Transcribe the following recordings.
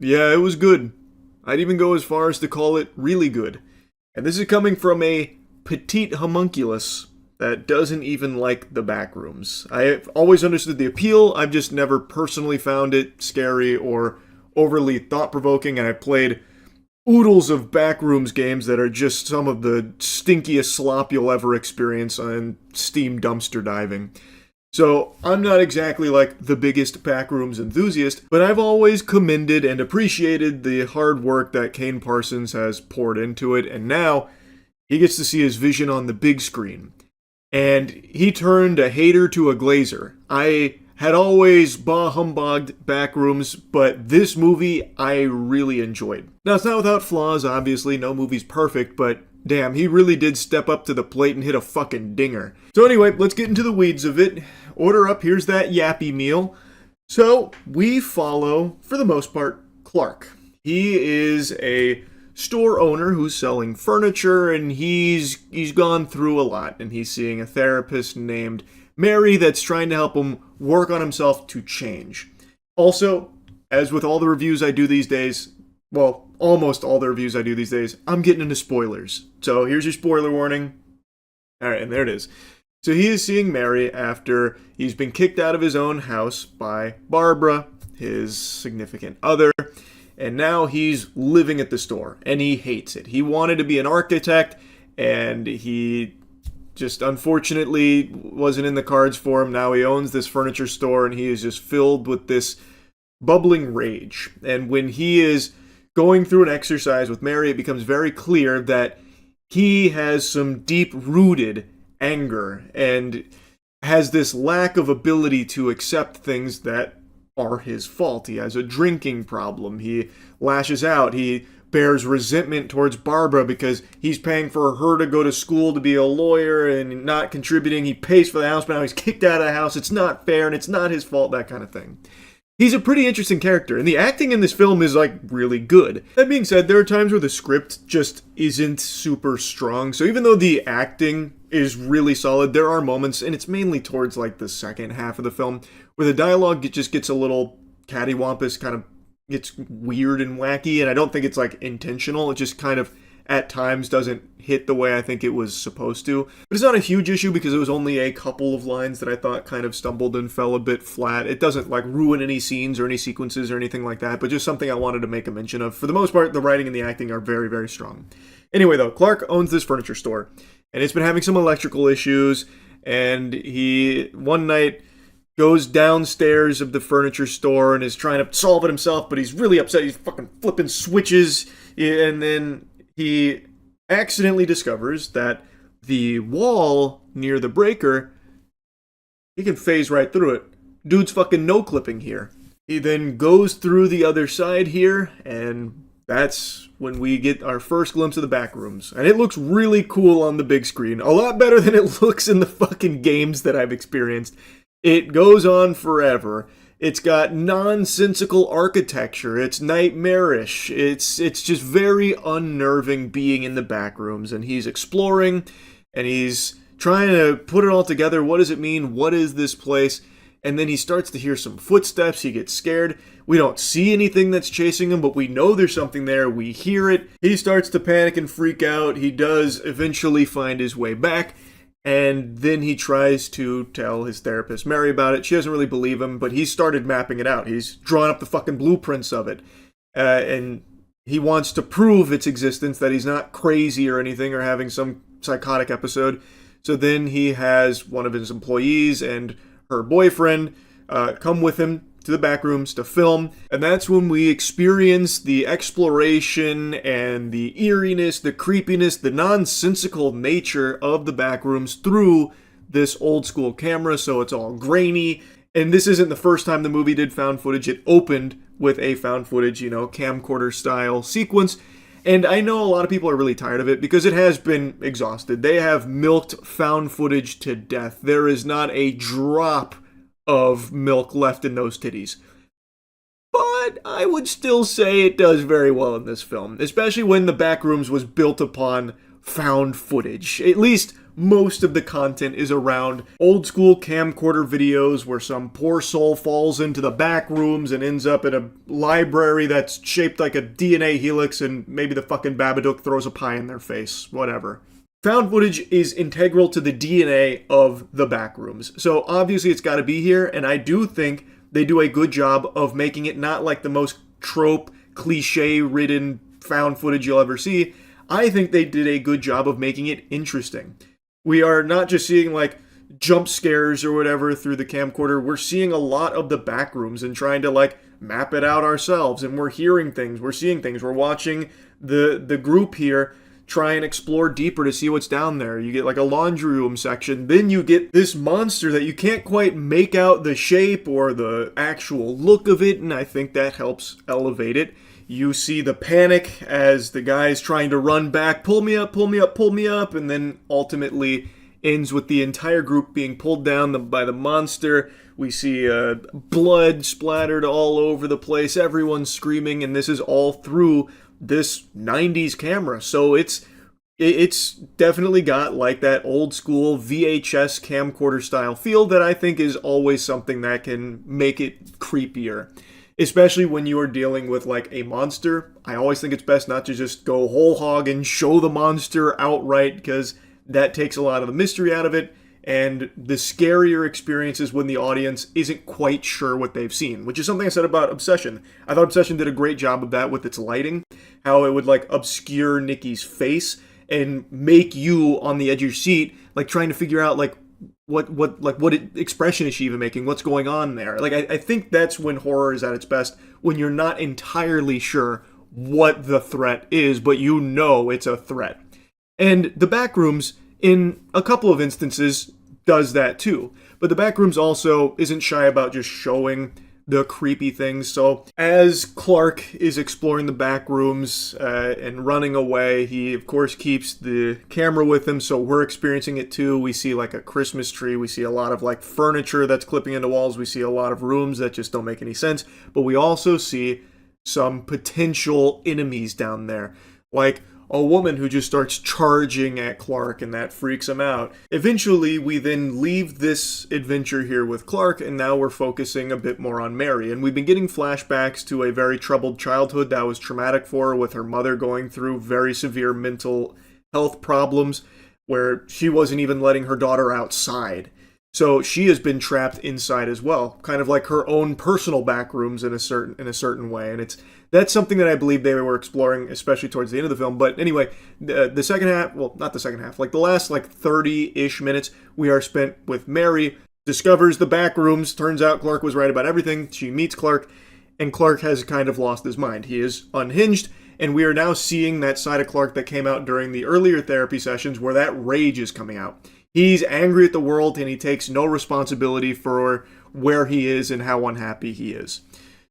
Yeah, it was good. I'd even go as far as to call it really good. And this is coming from a petite homunculus that doesn't even like the backrooms. I've always understood the appeal, I've just never personally found it scary or overly thought provoking, and I've played oodles of backrooms games that are just some of the stinkiest slop you'll ever experience on Steam dumpster diving. So, I'm not exactly like the biggest backrooms enthusiast, but I've always commended and appreciated the hard work that Kane Parsons has poured into it, and now he gets to see his vision on the big screen. And he turned a hater to a glazer. I had always bah humbugged backrooms, but this movie I really enjoyed. Now, it's not without flaws, obviously, no movie's perfect, but damn, he really did step up to the plate and hit a fucking dinger. So anyway, let's get into the weeds of it. Order up, here's that yappy meal. So, we follow, for the most part, Clark. He is a store owner who's selling furniture, and he's gone through a lot, and he's seeing a therapist named Mary that's trying to help him work on himself to change. Also, as with all the reviews I do these days, well, almost all the reviews I do these days, I'm getting into spoilers. So here's your spoiler warning. Alright, and there it is. So he is seeing Mary after he's been kicked out of his own house by Barbara, his significant other, and now he's living at the store, and he hates it. He wanted to be an architect, and he just unfortunately wasn't in the cards for him. Now he owns this furniture store, and he is just filled with this bubbling rage. And when he is going through an exercise with Mary, it becomes very clear that he has some deep-rooted anger and has this lack of ability to accept things that are his fault. He has a drinking problem. He lashes out. He bears resentment towards Barbara because he's paying for her to go to school to be a lawyer and not contributing. He pays for the house, but now he's kicked out of the house. It's not fair, and it's not his fault, that kind of thing. He's a pretty interesting character, and the acting in this film is, like, really good. That being said, there are times where the script just isn't super strong, so even though the acting is really solid, there are moments, and it's mainly towards, like, the second half of the film, where the dialogue just gets a little cattywampus, kind of gets weird and wacky, and I don't think it's, like, intentional. It just kind of, at times, doesn't hit the way I think it was supposed to. But it's not a huge issue because it was only a couple of lines that I thought kind of stumbled and fell a bit flat. It doesn't, like, ruin any scenes or any sequences or anything like that, but just something I wanted to make a mention of. For the most part, the writing and the acting are very, very strong. Anyway, though, Clark owns this furniture store, and it's been having some electrical issues, and he, one night, goes downstairs of the furniture store and is trying to solve it himself, but he's really upset. He's fucking flipping switches, and then he accidentally discovers that the wall near the breaker, he can phase right through it. Dude's fucking no-clipping here. He then goes through the other side here, and that's when we get our first glimpse of the back rooms. And it looks really cool on the big screen. A lot better than it looks in the fucking games that I've experienced. It goes on forever. It's got nonsensical architecture. It's nightmarish. It's just very unnerving being in the back rooms. And he's exploring, and he's trying to put it all together. What does it mean? What is this place? And then he starts to hear some footsteps. He gets scared. We don't see anything that's chasing him, but we know there's something there. We hear it. He starts to panic and freak out. He does eventually find his way back. And then he tries to tell his therapist, Mary, about it. She doesn't really believe him, but he's started mapping it out. He's drawn up the fucking blueprints of it. And he wants to prove its existence, that he's not crazy or anything or having some psychotic episode. So then he has one of his employees and her boyfriend come with him to the back rooms to film, and that's when we experience the exploration and the eeriness, the creepiness, the nonsensical nature of the back rooms through this old school camera, so it's all grainy. And this isn't the first time the movie did found footage. It opened with a found footage, camcorder style sequence. And I know a lot of people are really tired of it because it has been exhausted. They have milked found footage to death. There is not a drop of milk left in those titties. But I would still say it does very well in this film, especially when the Backrooms was built upon found footage. At least most of the content is around old school camcorder videos where some poor soul falls into the back rooms and ends up in a library that's shaped like a DNA helix and maybe the fucking Babadook throws a pie in their face. Whatever. Found footage is integral to the DNA of the back rooms. So obviously it's got to be here, and I do think they do a good job of making it not like the most trope, cliche-ridden found footage you'll ever see. I think they did a good job of making it interesting. We are not just seeing like jump scares or whatever through the camcorder. We're seeing a lot of the back rooms and trying to like map it out ourselves. And we're hearing things, we're seeing things. We're watching the group here try and explore deeper to see what's down there. You get like a laundry room section. Then you get this monster that you can't quite make out the shape or the actual look of it. And I think that helps elevate it. You see the panic as the guy's trying to run back, pull me up, pull me up, pull me up, and then ultimately ends with the entire group being pulled down by the monster. We see blood splattered all over the place, everyone's screaming, and this is all through this 90s camera. So it's definitely got like that old school VHS camcorder style feel that I think is always something that can make it creepier. Especially when you are dealing with like a monster. I always think it's best not to just go whole hog and show the monster outright, because that takes a lot of the mystery out of it. And the scarier experience is when the audience isn't quite sure what they've seen, which is something I said about Obsession. I thought Obsession did a great job of that with its lighting, how it would like obscure Nikki's face and make you on the edge of your seat, like trying to figure out like what expression is she even making? What's going on there? Like, I think that's when horror is at its best, when you're not entirely sure what the threat is, but you know it's a threat. And the Backrooms, in a couple of instances, does that too. But the Backrooms also isn't shy about just showing the creepy things. So as Clark is exploring the back rooms and running away, he of course keeps the camera with him, so we're experiencing it too. We see like a Christmas tree, we see a lot of like furniture that's clipping into walls, we see a lot of rooms that just don't make any sense, but we also see some potential enemies down there, like a woman who just starts charging at Clark, and that freaks him out. Eventually, we then leave this adventure here with Clark, and now we're focusing a bit more on Mary. And we've been getting flashbacks to a very troubled childhood that was traumatic for her, with her mother going through very severe mental health problems, where she wasn't even letting her daughter outside. So she has been trapped inside as well, kind of like her own personal back rooms in a certain way. And that's something that I believe they were exploring, especially towards the end of the film. But anyway, the second half, well, not the second half, like the last like 30-ish minutes we are spent with Mary, discovers the back rooms. Turns out Clark was right about everything. She meets Clark, and Clark has kind of lost his mind. He is unhinged, and we are now seeing that side of Clark that came out during the earlier therapy sessions, where that rage is coming out. He's angry at the world, and he takes no responsibility for where he is and how unhappy he is.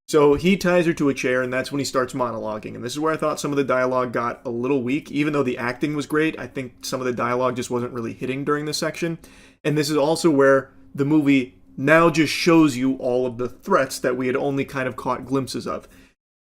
So he ties her to a chair, and that's when he starts monologuing. And this is where I thought some of the dialogue got a little weak. Even though the acting was great, I think some of the dialogue just wasn't really hitting during this section. And this is also where the movie now just shows you all of the threats that we had only kind of caught glimpses of.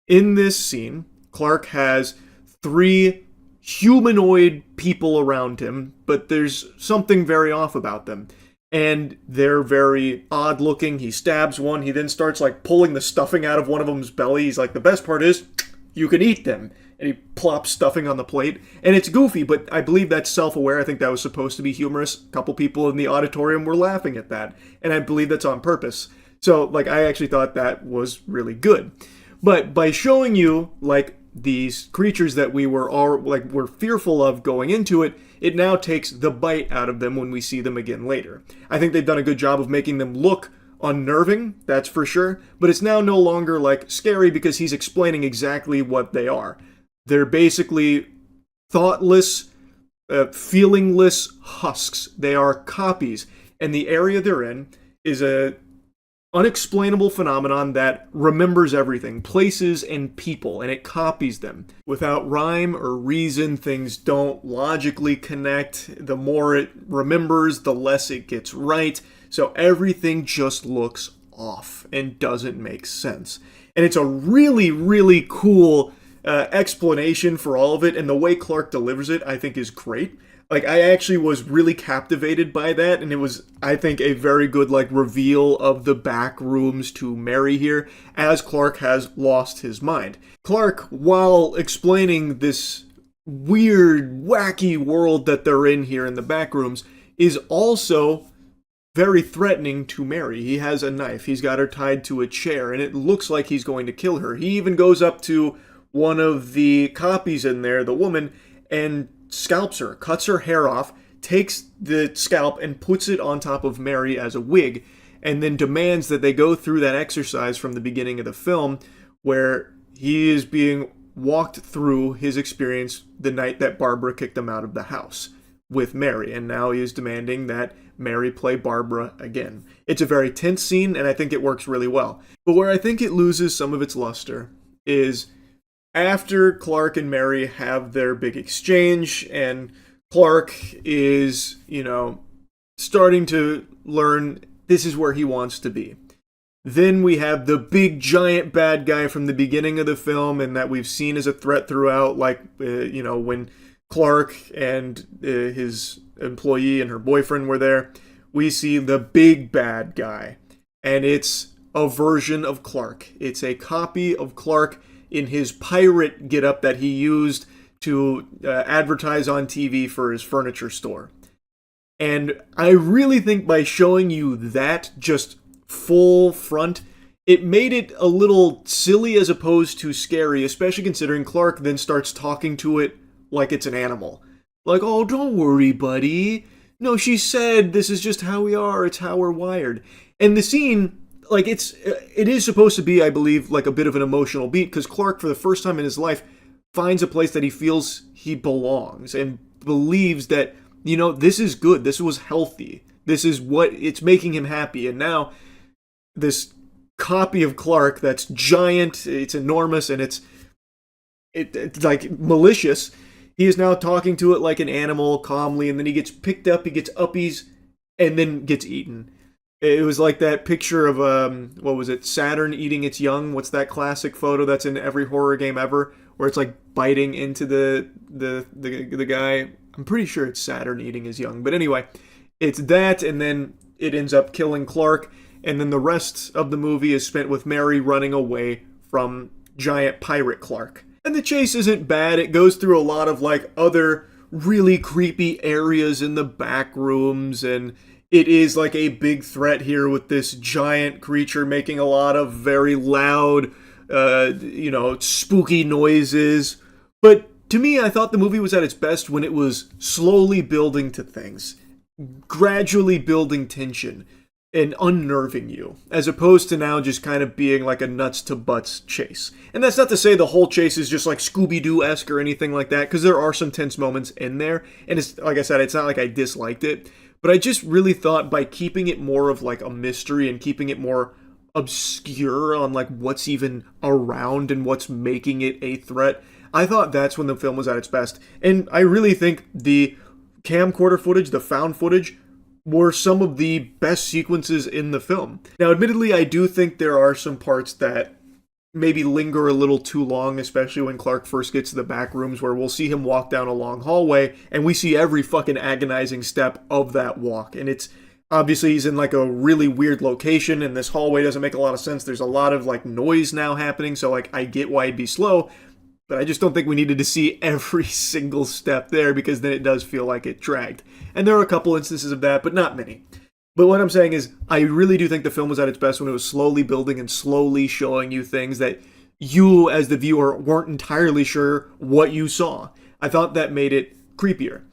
In this scene, Clark has 3 humanoid people around him, but there's something very off about them. And they're very odd looking. He stabs one. He then starts like pulling the stuffing out of one of them's belly. He's like, the best part is you can eat them. And he plops stuffing on the plate. And it's goofy, but I believe that's self-aware. I think that was supposed to be humorous. A couple people in the auditorium were laughing at that. And I believe that's on purpose. So like, I actually thought that was really good. But by showing you like these creatures that we were fearful of going into it, it now takes the bite out of them when we see them again later. I think they've done a good job of making them look unnerving, that's for sure, but it's now no longer like scary because he's explaining exactly what they are. They're basically thoughtless, feelingless husks. They are copies, and the area they're in is a unexplainable phenomenon that remembers everything, places and people, and it copies them. Without rhyme or reason, things don't logically connect. The more it remembers, the less it gets right. So everything just looks off and doesn't make sense. And it's a really, really cool explanation for all of it, and the way Clark delivers it, I think, is great. Like, I actually was really captivated by that, and it was, I think, a very good, like, reveal of the back rooms to Mary here, as Clark has lost his mind. Clark, while explaining this weird, wacky world that they're in here in the back rooms, is also very threatening to Mary. He has a knife. He's got her tied to a chair, and it looks like he's going to kill her. He even goes up to one of the copies in there, the woman, and scalps her, cuts her hair off, takes the scalp and puts it on top of Mary as a wig, and then demands that they go through that exercise from the beginning of the film where he is being walked through his experience the night that Barbara kicked him out of the house with Mary, and now he is demanding that Mary play Barbara again. It's a very tense scene, and I think it works really well. But where I think it loses some of its luster is after Clark and Mary have their big exchange, and Clark is, starting to learn this is where he wants to be. Then we have the big giant bad guy from the beginning of the film, and that we've seen as a threat throughout, like, when Clark and his employee and her boyfriend were there. We see the big bad guy, and it's a version of Clark. It's a copy of Clark in his pirate getup that he used to advertise on TV for his furniture store. And I really think by showing you that just full front, it made it a little silly as opposed to scary, especially considering Clark then starts talking to it like it's an animal. Like, oh, don't worry, buddy. No, she said this is just how we are. It's how we're wired. And the scene, like, it is supposed to be, I believe, like a bit of an emotional beat, because Clark, for the first time in his life, finds a place that he feels he belongs and believes that, this is good. This was healthy. This is what, it's making him happy. And now, this copy of Clark that's giant, it's enormous, and it's like malicious. He is now talking to it like an animal, calmly, and then he gets picked up, he gets uppies, and then gets eaten. It was like that picture of, Saturn eating its young? What's that classic photo that's in every horror game ever? Where it's like biting into the guy. I'm pretty sure it's Saturn eating his young. But anyway, it's that, and then it ends up killing Clark, and then the rest of the movie is spent with Mary running away from giant pirate Clark. And the chase isn't bad. It goes through a lot of, like, other really creepy areas in the back rooms, and it is like a big threat here with this giant creature making a lot of very loud, spooky noises. But to me, I thought the movie was at its best when it was slowly building to things, gradually building tension and unnerving you, as opposed to now just kind of being like a nuts to butts chase. And that's not to say the whole chase is just like Scooby-Doo-esque or anything like that, because there are some tense moments in there, and it's, like I said, it's not like I disliked it, but I just really thought by keeping it more of like a mystery and keeping it more obscure on like what's even around and what's making it a threat, I thought that's when the film was at its best. And I really think the camcorder footage, the found footage, were some of the best sequences in the film. Now, admittedly, I do think there are some parts that maybe linger a little too long, especially when Clark first gets to the back rooms, where we'll see him walk down a long hallway, and we see every fucking agonizing step of that walk. And it's, obviously, he's in like a really weird location, and this hallway doesn't make a lot of sense. There's a lot of like noise now happening, so like I get why it'd be slow, but I just don't think we needed to see every single step there, because then it does feel like it dragged. And there are a couple instances of that, but not many. But what I'm saying is, I really do think the film was at its best when it was slowly building and slowly showing you things that you, as the viewer, weren't entirely sure what you saw. I thought that made it creepier.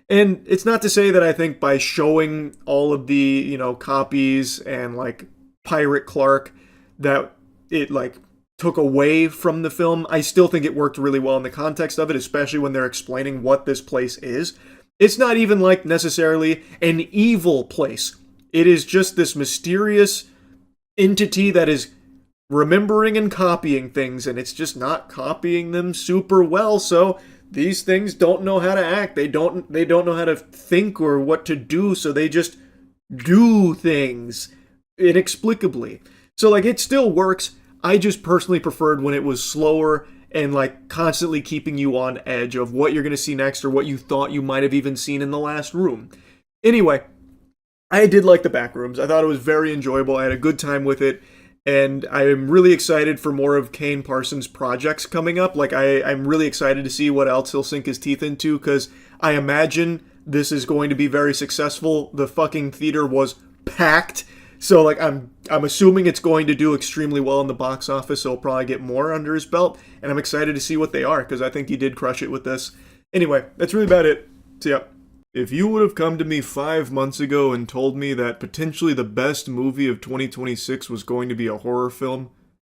And it's not to say that I think by showing all of the, copies and, like, Pirate Clark, that it, like, took away from the film. I still think it worked really well in the context of it, especially when they're explaining what this place is. It's not even like necessarily an evil place. It is just this mysterious entity that is remembering and copying things, and it's just not copying them super well, so these things don't know how to act. They don't know how to think or what to do, so they just do things inexplicably. So, like, it still works. I just personally preferred when it was slower and like constantly keeping you on edge of what you're going to see next or what you thought you might have even seen in the last room. Anyway, I did like the Backrooms. I thought it was very enjoyable. I had a good time with it. And I'm really excited for more of Kane Parsons' projects coming up. Like, I'm really excited to see what else he'll sink his teeth into, because I imagine this is going to be very successful. The fucking theater was packed. So, like, I'm assuming it's going to do extremely well in the box office, so he'll probably get more under his belt. And I'm excited to see what they are, because I think he did crush it with this. Anyway, that's really about it. See ya. If you would have come to me 5 months ago and told me that potentially the best movie of 2026 was going to be a horror film,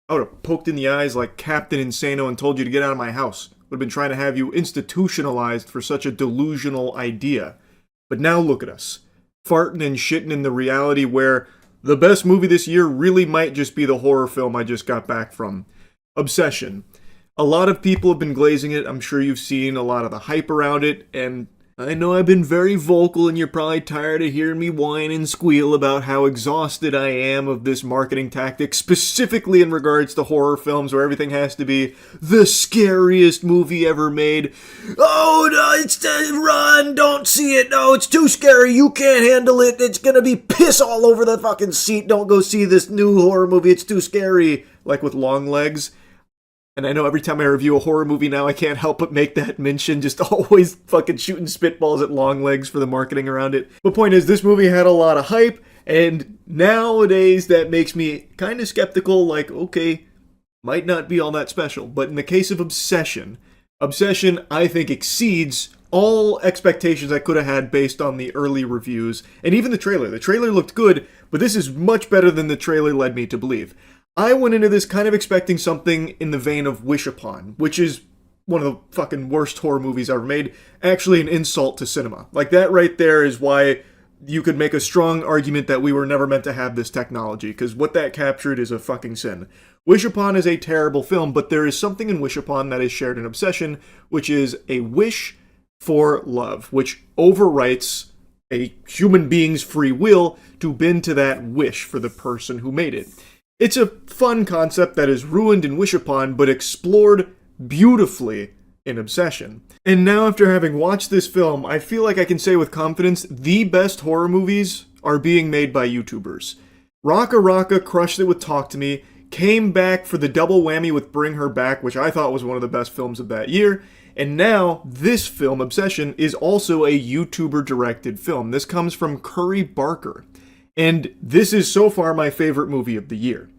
I would have poked in the eyes like Captain Insano and told you to get out of my house. Would have been trying to have you institutionalized for such a delusional idea. But now look at us, farting and shitting in the reality where the best movie this year really might just be the horror film I just got back from. Obsession. A lot of people have been glazing it. I'm sure you've seen a lot of the hype around it, and I know I've been very vocal and you're probably tired of hearing me whine and squeal about how exhausted I am of this marketing tactic, specifically in regards to horror films where everything has to be the scariest movie ever made. Oh, no, it's run, don't see it, no, it's too scary, you can't handle it, it's gonna be piss all over the fucking seat, don't go see this new horror movie, it's too scary, like with Long Legs. And I know every time I review a horror movie now, I can't help but make that mention, just always fucking shooting spitballs at Long Legs for the marketing around it. But point is, this movie had a lot of hype, and nowadays that makes me kind of skeptical, like, okay, might not be all that special. But in the case of Obsession, I think exceeds all expectations I could have had based on the early reviews, and even the trailer. The trailer looked good, but this is much better than the trailer led me to believe. I went into this kind of expecting something in the vein of Wish Upon, which is one of the fucking worst horror movies ever made. Actually, an insult to cinema. Like, that right there is why you could make a strong argument that we were never meant to have this technology, because what that captured is a fucking sin. Wish Upon is a terrible film, but there is something in Wish Upon that is shared in Obsession, which is a wish for love, which overwrites a human being's free will to bend to that wish for the person who made it. It's a fun concept that is ruined in Wish Upon, but explored beautifully in Obsession. And now, after having watched this film, I feel like I can say with confidence, the best horror movies are being made by YouTubers. Raka Raka crushed it with Talk to Me, came back for the double whammy with Bring Her Back, which I thought was one of the best films of that year, and now this film, Obsession, is also a YouTuber-directed film. This comes from Curry Barker. And this is so far my favorite movie of the year.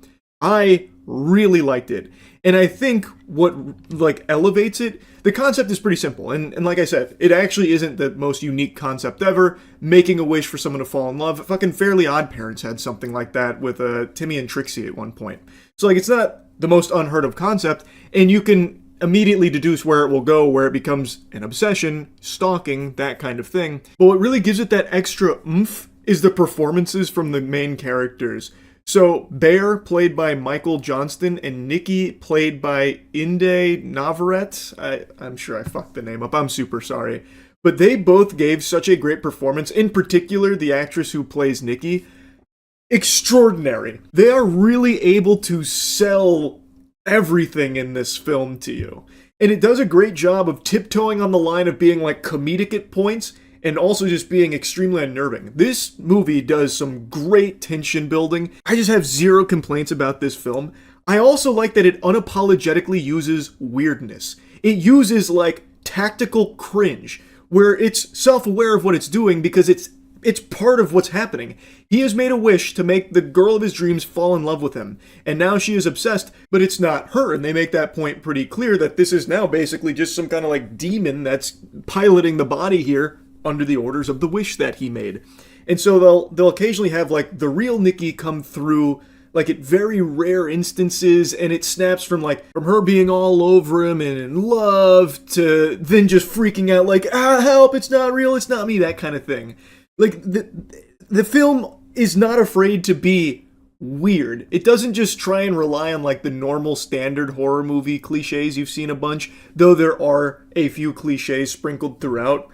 I really liked it. And I think what, like, elevates it, the concept is pretty simple. And like I said, it actually isn't the most unique concept ever. Making a wish for someone to fall in love. Fucking Fairly Odd Parents had something like that with Timmy and Trixie at one point. So, like, it's not the most unheard of concept. And you can immediately deduce where it will go, where it becomes an obsession, stalking, that kind of thing. But what really gives it that extra oomph is the performances from the main characters. So, Bear, played by Michael Johnston, and Nikki, played by Inde Navarrete. I'm sure I fucked the name up. I'm super sorry. But they both gave such a great performance. In particular, the actress who plays Nikki. Extraordinary. They are really able to sell everything in this film to you. And it does a great job of tiptoeing on the line of being, like, comedic at points, and also just being extremely unnerving. This movie does some great tension building. I just have zero complaints about this film. I also like that it unapologetically uses weirdness. It uses, like, tactical cringe, where it's self-aware of what it's doing because it's part of what's happening. He has made a wish to make the girl of his dreams fall in love with him, and now she is obsessed, but it's not her, and they make that point pretty clear that this is now basically just some kind of, like, demon that's piloting the body here under the orders of the wish that he made. And so they'll occasionally have, like, the real Nikki come through, like, at very rare instances, and it snaps from her being all over him and in love to then just freaking out like, help, it's not real, it's not me, that kind of thing. Like, the film is not afraid to be weird. It doesn't just try and rely on, like, the normal standard horror movie cliches you've seen a bunch, though there are a few cliches sprinkled throughout.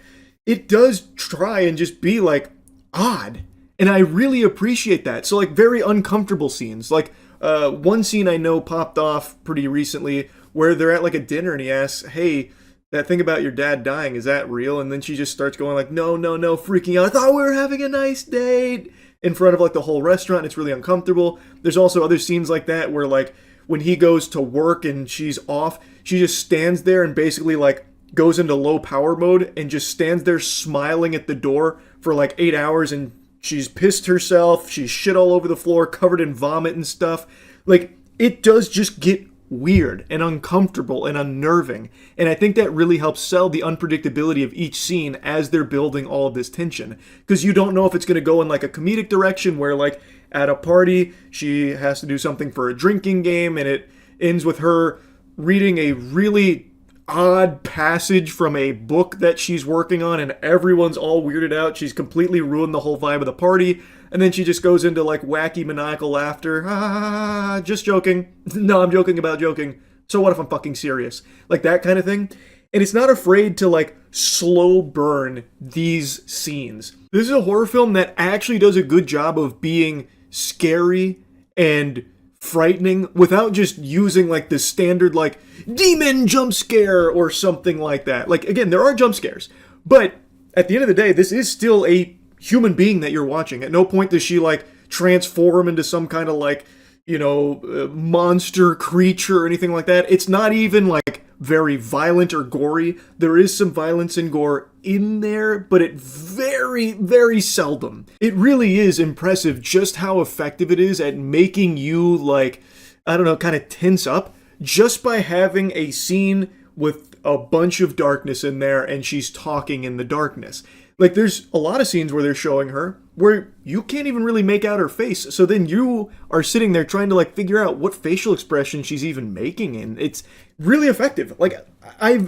It does try and just be, like, odd. And I really appreciate that. So, like, very uncomfortable scenes. Like, one scene I know popped off pretty recently where they're at like a dinner and he asks, hey, that thing about your dad dying, is that real? And then she just starts going like, no, no, no, freaking out. I thought we were having a nice date in front of like the whole restaurant. And it's really uncomfortable. There's also other scenes like that where like when he goes to work and she's off, she just stands there and basically like goes into low power mode and just stands there smiling at the door for like 8 hours, and she's pissed herself. She's shit all over the floor, covered in vomit and stuff. Like, it does just get weird and uncomfortable and unnerving. And I think that really helps sell the unpredictability of each scene as they're building all of this tension. Because you don't know if it's going to go in like a comedic direction where like at a party she has to do something for a drinking game and it ends with her reading a really odd passage from a book that she's working on and everyone's all weirded out. She's completely ruined the whole vibe of the party. And then she just goes into like wacky maniacal laughter. Ah, just joking. No, I'm joking about joking. So what if I'm fucking serious? Like that kind of thing. And it's not afraid to like slow burn these scenes. This is a horror film that actually does a good job of being scary and frightening without just using like the standard like demon jump scare or something like that. Like again, there are jump scares, but at the end of the day, this is still a human being that you're watching. At no point does she like transform into some kind of like, monster creature or anything like that. It's not even like very violent or gory. There is some violence and gore in there, but it very, very seldom. It really is impressive just how effective it is at making you like, I don't know, kind of tense up just by having a scene with a bunch of darkness in there and she's talking in the darkness. Like, there's a lot of scenes where they're showing her where you can't even really make out her face. So then you are sitting there trying to, like, figure out what facial expression she's even making. And it's really effective. Like, I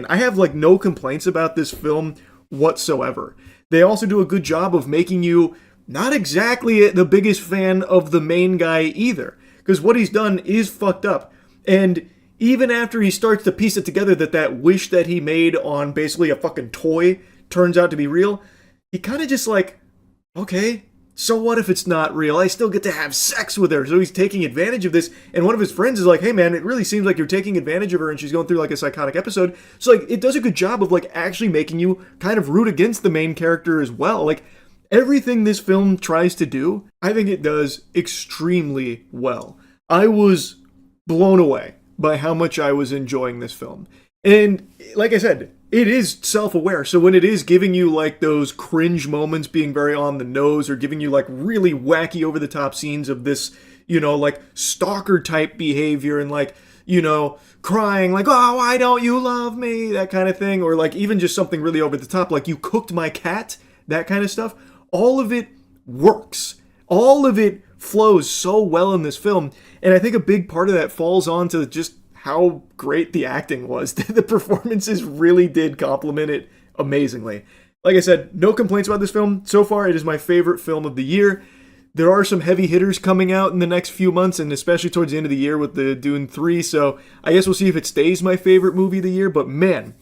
have, like, no complaints about this film whatsoever. They also do a good job of making you not exactly the biggest fan of the main guy either. Because what he's done is fucked up. And even after he starts to piece it together that wish that he made on basically a fucking toy turns out to be real, he kind of just like, okay, so what if it's not real? I still get to have sex with her. So he's taking advantage of this. And one of his friends is like, hey man, it really seems like you're taking advantage of her and she's going through like a psychotic episode. So like, it does a good job of like actually making you kind of root against the main character as well. Like everything this film tries to do, I think it does extremely well. I was blown away by how much I was enjoying this film. And like I said, it is self-aware. So when it is giving you like those cringe moments being very on the nose or giving you like really wacky over-the-top scenes of this, like stalker type behavior and like, crying like, oh, why don't you love me? That kind of thing. Or like even just something really over the top, like you cooked my cat, that kind of stuff. All of it works. All of it flows so well in this film. And I think a big part of that falls onto just how great the acting was. The performances really did complement it amazingly. Like I said, no complaints about this film. So far, it is my favorite film of the year. There are some heavy hitters coming out in the next few months, and especially towards the end of the year with the Dune 3, so I guess we'll see if it stays my favorite movie of the year, but man,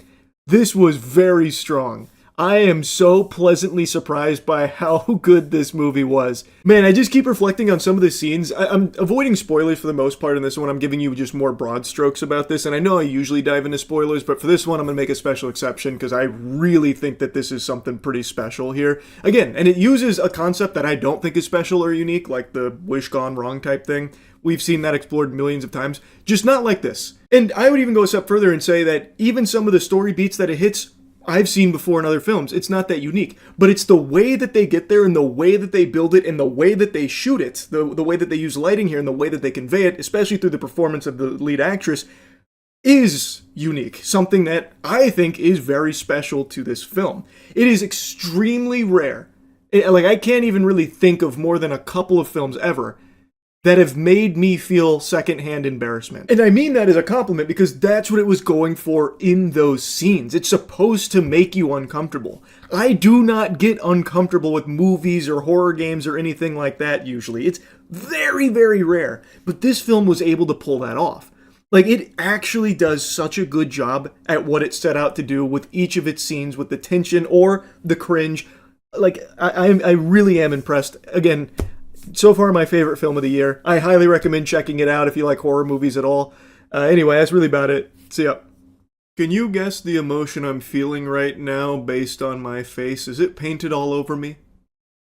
this was very strong. I am so pleasantly surprised by how good this movie was. Man, I just keep reflecting on some of the scenes. I'm avoiding spoilers for the most part in this one. I'm giving you just more broad strokes about this, and I know I usually dive into spoilers, but for this one I'm going to make a special exception because I really think that this is something pretty special here. Again, and it uses a concept that I don't think is special or unique, like the wish gone wrong type thing. We've seen that explored millions of times, just not like this. And I would even go a step further and say that even some of the story beats that it hits, I've seen before in other films. It's not that unique, but it's the way that they get there and the way that they build it and the way that they shoot it, the way that they use lighting here and the way that they convey it, especially through the performance of the lead actress, is unique. Something that I think is very special to this film. It is extremely rare. I can't even really think of more than a couple of films ever that have made me feel secondhand embarrassment. And I mean that as a compliment because that's what it was going for in those scenes. It's supposed to make you uncomfortable. I do not get uncomfortable with movies or horror games or anything like that usually. It's very, very rare. But this film was able to pull that off. Like, it actually does such a good job at what it set out to do with each of its scenes, with the tension or the cringe. Like, I really am impressed. Again, so far my favorite film of the year. I highly recommend checking it out if you like horror movies at all. Anyway, that's really about it. See ya. Can you guess the emotion I'm feeling right now based on my face? Is it painted all over me?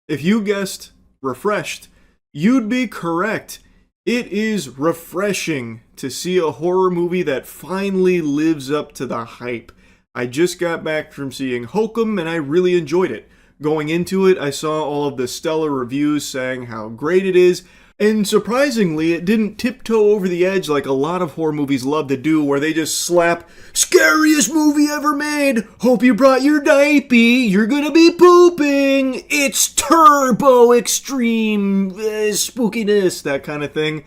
If you guessed refreshed, you'd be correct. It is refreshing to see a horror movie that finally lives up to the hype. I just got back from seeing Hokum and I really enjoyed it. Going into it, I saw all of the stellar reviews saying how great it is, and surprisingly, it didn't tiptoe over the edge like a lot of horror movies love to do, where they just slap, "Scariest movie ever made! Hope you brought your diaper! You're gonna be pooping! It's turbo extreme spookiness!" That kind of thing.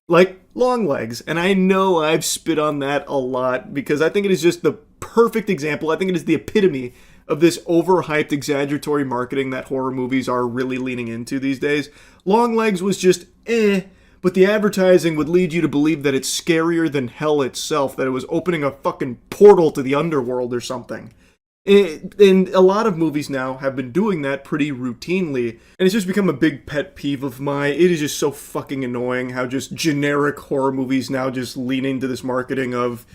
Like Longlegs. And I know I've spit on that a lot, because I think it is just the perfect example. I think it is the epitome of this overhyped, exaggeratory marketing that horror movies are really leaning into these days. Longlegs was just but the advertising would lead you to believe that it's scarier than hell itself, that it was opening a fucking portal to the underworld or something. And a lot of movies now have been doing that pretty routinely, and it's just become a big pet peeve of mine. It is just so fucking annoying how just generic horror movies now just lean into this marketing of,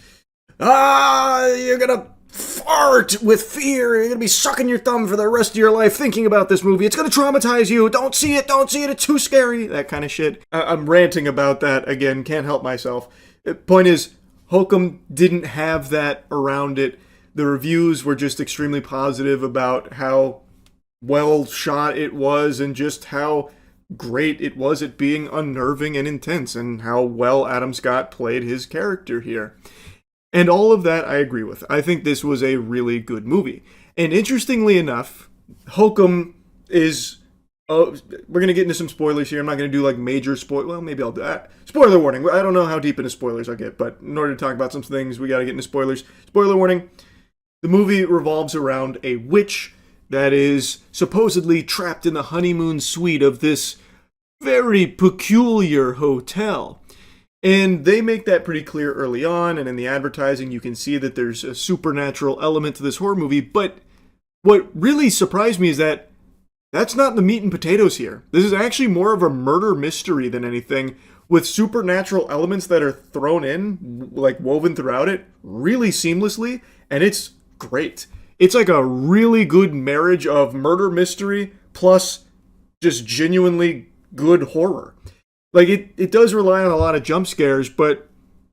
you're gonna fart with fear, you're gonna be sucking your thumb for the rest of your life thinking about this movie, it's gonna traumatize you, don't see it, it's too scary, that kind of shit. I'm ranting about that again, can't help myself. Point is, Hokum didn't have that around it. The reviews were just extremely positive about how well shot it was and just how great it was at being unnerving and intense, and how well Adam Scott played his character here. And all of that I agree with. I think this was a really good movie. And interestingly enough, Hokum is... we're going to get into some spoilers here. I'm not going to do like major well, maybe I'll do that. Spoiler warning. I don't know how deep into spoilers I'll get, but in order to talk about some things, we got to get into spoilers. Spoiler warning. The movie revolves around a witch that is supposedly trapped in the honeymoon suite of this very peculiar hotel. And they make that pretty clear early on, and in the advertising you can see that there's a supernatural element to this horror movie, but what really surprised me is that that's not the meat and potatoes here. This is actually more of a murder mystery than anything, with supernatural elements that are thrown in, like woven throughout it, really seamlessly, and it's great. It's like a really good marriage of murder mystery plus just genuinely good horror. Like, it does rely on a lot of jump scares, but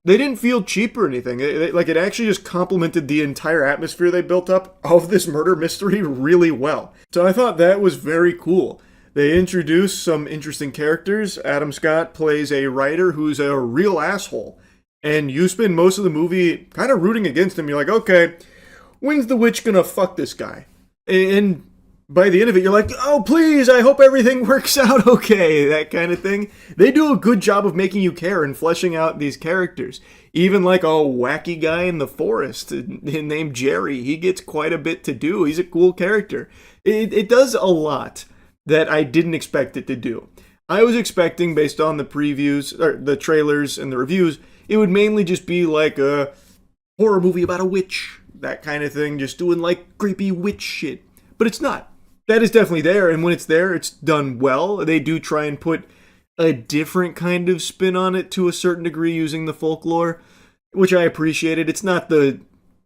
they didn't feel cheap or anything. It actually just complemented the entire atmosphere they built up of this murder mystery really well. So I thought that was very cool. They introduced some interesting characters. Adam Scott plays a writer who's a real asshole. And you spend most of the movie kind of rooting against him. You're like, okay, when's the witch gonna fuck this guy? And by the end of it, you're like, oh, please, I hope everything works out okay, that kind of thing. They do a good job of making you care and fleshing out these characters. Even like a wacky guy in the forest named Jerry, he gets quite a bit to do. He's a cool character. It does a lot that I didn't expect it to do. I was expecting, based on the previews, or the trailers and the reviews, it would mainly just be like a horror movie about a witch, that kind of thing, just doing like creepy witch shit. But it's not. That is definitely there, and when it's there, it's done well. They do try and put a different kind of spin on it to a certain degree using the folklore, which I appreciated. It's not the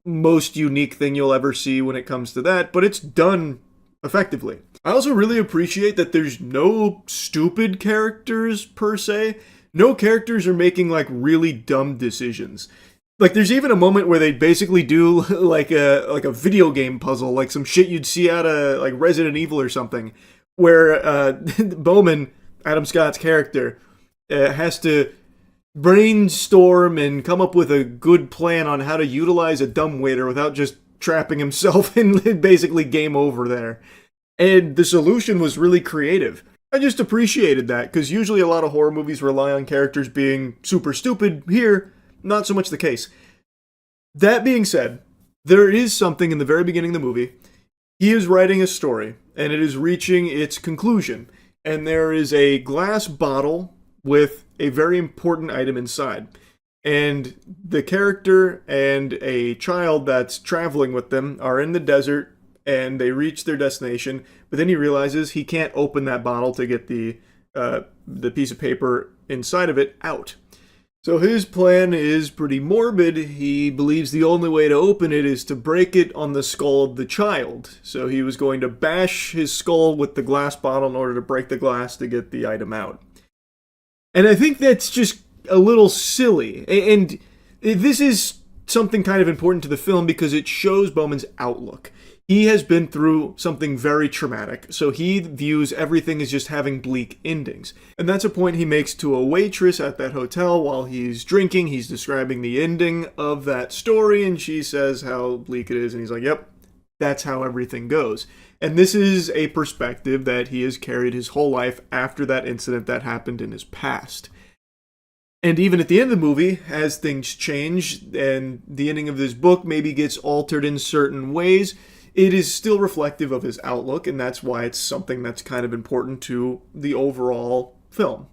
most unique thing you'll ever see when it comes to that, but it's done effectively. I also really appreciate that there's no stupid characters, per se. No characters are making, like, really dumb decisions. Like, there's even a moment where they basically do, like a video game puzzle, like some shit you'd see out of, like, Resident Evil or something, where Bowman, Adam Scott's character, has to brainstorm and come up with a good plan on how to utilize a dumbwaiter without just trapping himself and basically game over there. And the solution was really creative. I just appreciated that, because usually a lot of horror movies rely on characters being super stupid. Here, not so much the case. That being said, there is something in the very beginning of the movie. He is writing a story, and it is reaching its conclusion. And there is a glass bottle with a very important item inside. And the character and a child that's traveling with them are in the desert, and they reach their destination. But then he realizes he can't open that bottle to get the piece of paper inside of it out. So his plan is pretty morbid. He believes the only way to open it is to break it on the skull of the child. So he was going to bash his skull with the glass bottle in order to break the glass to get the item out. And I think that's just a little silly. And this is something kind of important to the film because it shows Bowman's outlook. He has been through something very traumatic, so he views everything as just having bleak endings. And that's a point he makes to a waitress at that hotel while he's drinking. He's describing the ending of that story, and she says how bleak it is, and he's like, yep, that's how everything goes. And this is a perspective that he has carried his whole life after that incident that happened in his past. And even at the end of the movie, as things change, and the ending of this book maybe gets altered in certain ways, it is still reflective of his outlook, and that's why it's something that's kind of important to the overall film.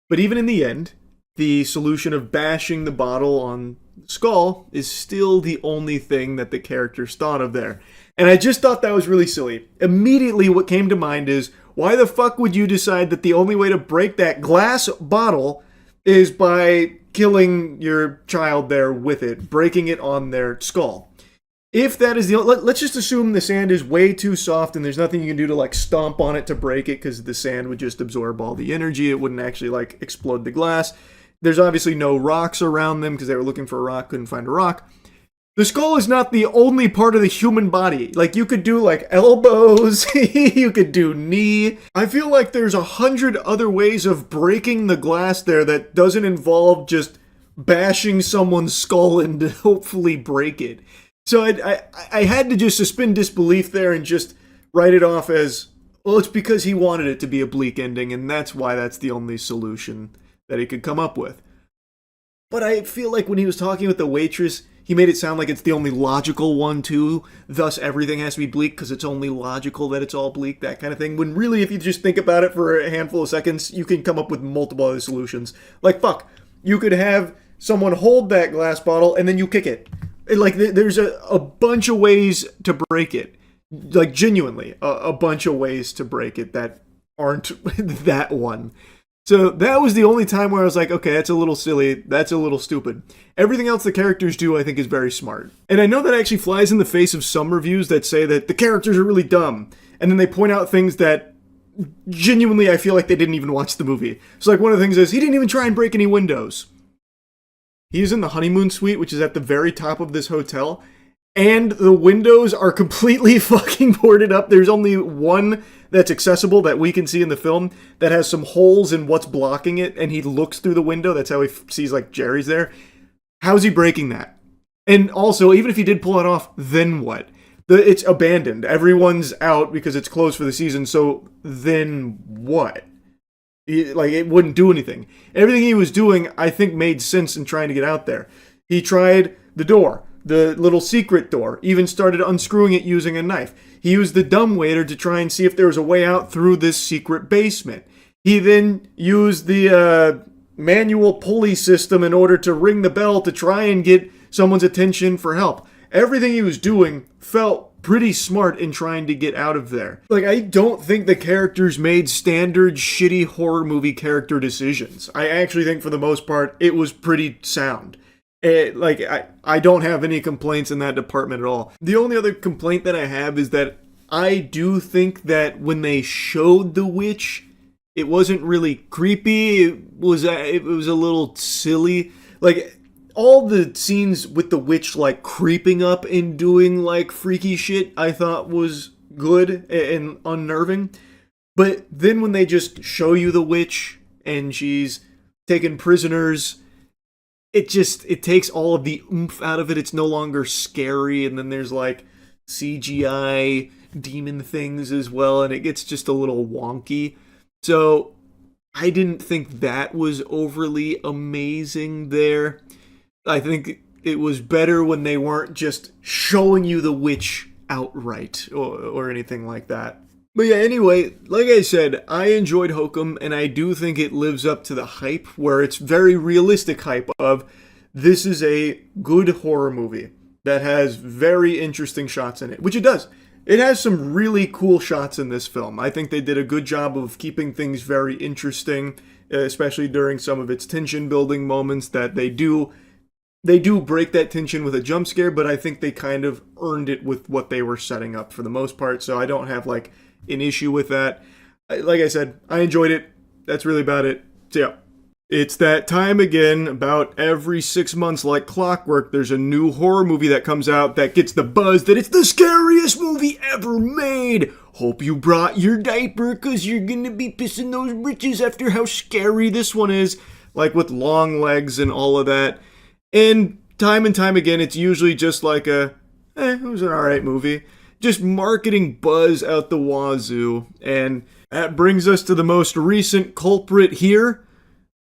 But even in the end, the solution of bashing the bottle on the skull is still the only thing that the characters thought of there. And I just thought that was really silly. Immediately what came to mind is, why the fuck would you decide that the only way to break that glass bottle is by killing your child there with it, breaking it on their skull? If that is the only, let's just assume the sand is way too soft and there's nothing you can do to like stomp on it to break it because the sand would just absorb all the energy. It wouldn't actually like explode the glass. There's obviously no rocks around them because they were looking for a rock, couldn't find a rock. The skull is not the only part of the human body. Like you could do like elbows, you could do knee. I feel like there's 100 other ways of breaking the glass there that doesn't involve just bashing someone's skull and to hopefully break it. So I had to just suspend disbelief there and just write it off as, well, it's because he wanted it to be a bleak ending, and that's why that's the only solution that he could come up with. But I feel like when he was talking with the waitress, he made it sound like it's the only logical one, too. Thus, everything has to be bleak because it's only logical that it's all bleak, that kind of thing. When really, if you just think about it for a handful of seconds, you can come up with multiple other solutions. Like, fuck, you could have someone hold that glass bottle and then you kick it. Like, there's a bunch of ways to break it. Like, genuinely, a bunch of ways to break it that aren't that one. So that was the only time where I was like, okay, that's a little silly, that's a little stupid. Everything else the characters do, I think, is very smart. And I know that actually flies in the face of some reviews that say that the characters are really dumb. And then they point out things that genuinely I feel like they didn't even watch the movie. So like one of the things is, he didn't even try and break any windows. He's in the honeymoon suite, which is at the very top of this hotel, and the windows are completely fucking boarded up. There's only one that's accessible that we can see in the film that has some holes in what's blocking it, and he looks through the window. That's how he sees, like, Jerry's there. How's he breaking that? And also, even if he did pull it off, then what? It's abandoned. Everyone's out because it's closed for the season, so then what? Like, it wouldn't do anything. Everything he was doing, I think, made sense in trying to get out there. He tried the door, the little secret door, even started unscrewing it using a knife. He used the dumbwaiter to try and see if there was a way out through this secret basement. He then used the manual pulley system in order to ring the bell to try and get someone's attention for help. Everything he was doing felt pretty smart in trying to get out of there. Like, I don't think the characters made standard shitty horror movie character decisions. I actually think for the most part it was pretty sound. I don't have any complaints in that department at all. The only other complaint that I have is that I do think that when they showed the witch, it wasn't really creepy. It was a little silly. Like, all the scenes with the witch, like, creeping up and doing, like, freaky shit, I thought was good and unnerving. But then when they just show you the witch and she's taking prisoners, it takes all of the oomph out of it. It's no longer scary, and then there's, like, CGI demon things as well, and it gets just a little wonky. So I didn't think that was overly amazing there. I think it was better when they weren't just showing you the witch outright or anything like that. But yeah, anyway, like I said, I enjoyed Hokum, and I do think it lives up to the hype, where it's very realistic hype of, this is a good horror movie that has very interesting shots in it, which it does. It has some really cool shots in this film. I think they did a good job of keeping things very interesting especially during some of its tension building moments, that they do break that tension with a jump scare, but I think they kind of earned it with what they were setting up for the most part, so I don't have like an issue with that. Like I said, I enjoyed it. That's really about it. So yeah. It's that time again. About every 6 months, like clockwork, there's a new horror movie that comes out that gets the buzz that it's the scariest movie ever made. Hope you brought your diaper, cause you're gonna be pissing those britches after how scary this one is. Like with long legs and all of that. And time again, it's usually just like it was an alright movie. Just marketing buzz out the wazoo. And that brings us to the most recent culprit here.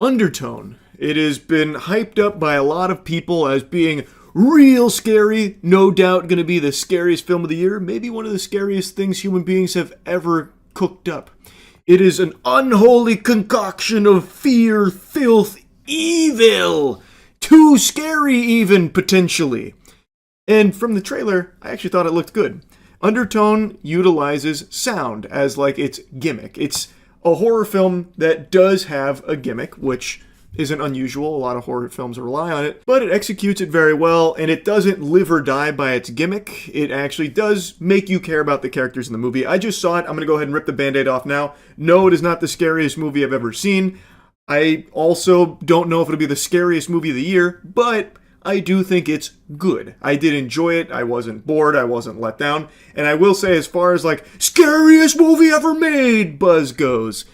Undertone. It has been hyped up by a lot of people as being real scary, no doubt going to be the scariest film of the year, maybe one of the scariest things human beings have ever cooked up. It is an unholy concoction of fear, filth, evil. Too scary even, potentially. And from the trailer, I actually thought it looked good. Undertone utilizes sound as like its gimmick. It's a horror film that does have a gimmick, which isn't unusual. A lot of horror films rely on it, but it executes it very well, and it doesn't live or die by its gimmick. It actually does make you care about the characters in the movie. I just saw it. I'm going to go ahead and rip the Band-Aid off now. No, it is not the scariest movie I've ever seen. I also don't know if it'll be the scariest movie of the year, but I do think it's good. I did enjoy it. I wasn't bored. I wasn't let down. And I will say, as far as like scariest movie ever made buzz goes,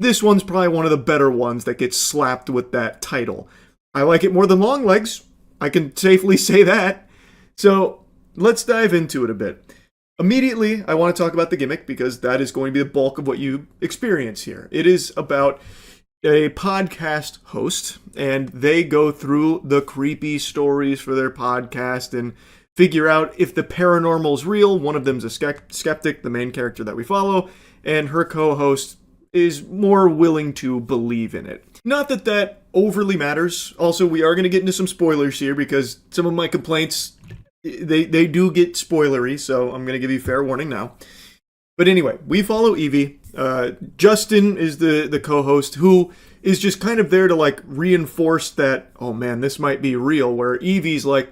this one's probably one of the better ones that gets slapped with that title. I like it more than Longlegs. I can safely say that. So let's dive into it a bit. Immediately, I want to talk about the gimmick because that is going to be the bulk of what you experience here. It is about a podcast host, and they go through the creepy stories for their podcast and figure out if the paranormal is real. One of them's a skeptic, the main character that we follow, and her co-host is more willing to believe in it. Not that that overly matters. Also, we are going to get into some spoilers here because some of my complaints, they do get spoilery, so I'm going to give you fair warning now. But anyway, we follow Evie. Justin is the co-host who is just kind of there to like reinforce that, oh man, this might be real, where Evie's like,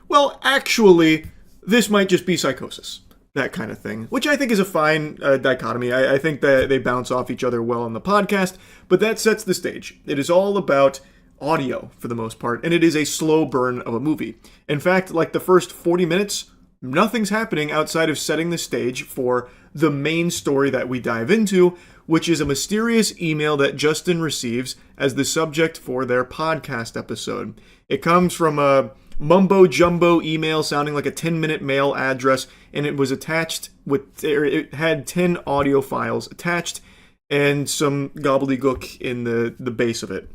well, actually, this might just be psychosis. That kind of thing, which I think is a fine dichotomy. I think that they bounce off each other well on the podcast, but that sets the stage. It is all about audio for the most part, and it is a slow burn of a movie. In fact, like the first 40 minutes, nothing's happening outside of setting the stage for the main story that we dive into, which is a mysterious email that Justin receives as the subject for their podcast episode. It comes from a mumbo-jumbo email sounding like a 10-minute mail address, and it was attached with, it had 10 audio files attached and some gobbledygook in the base of it.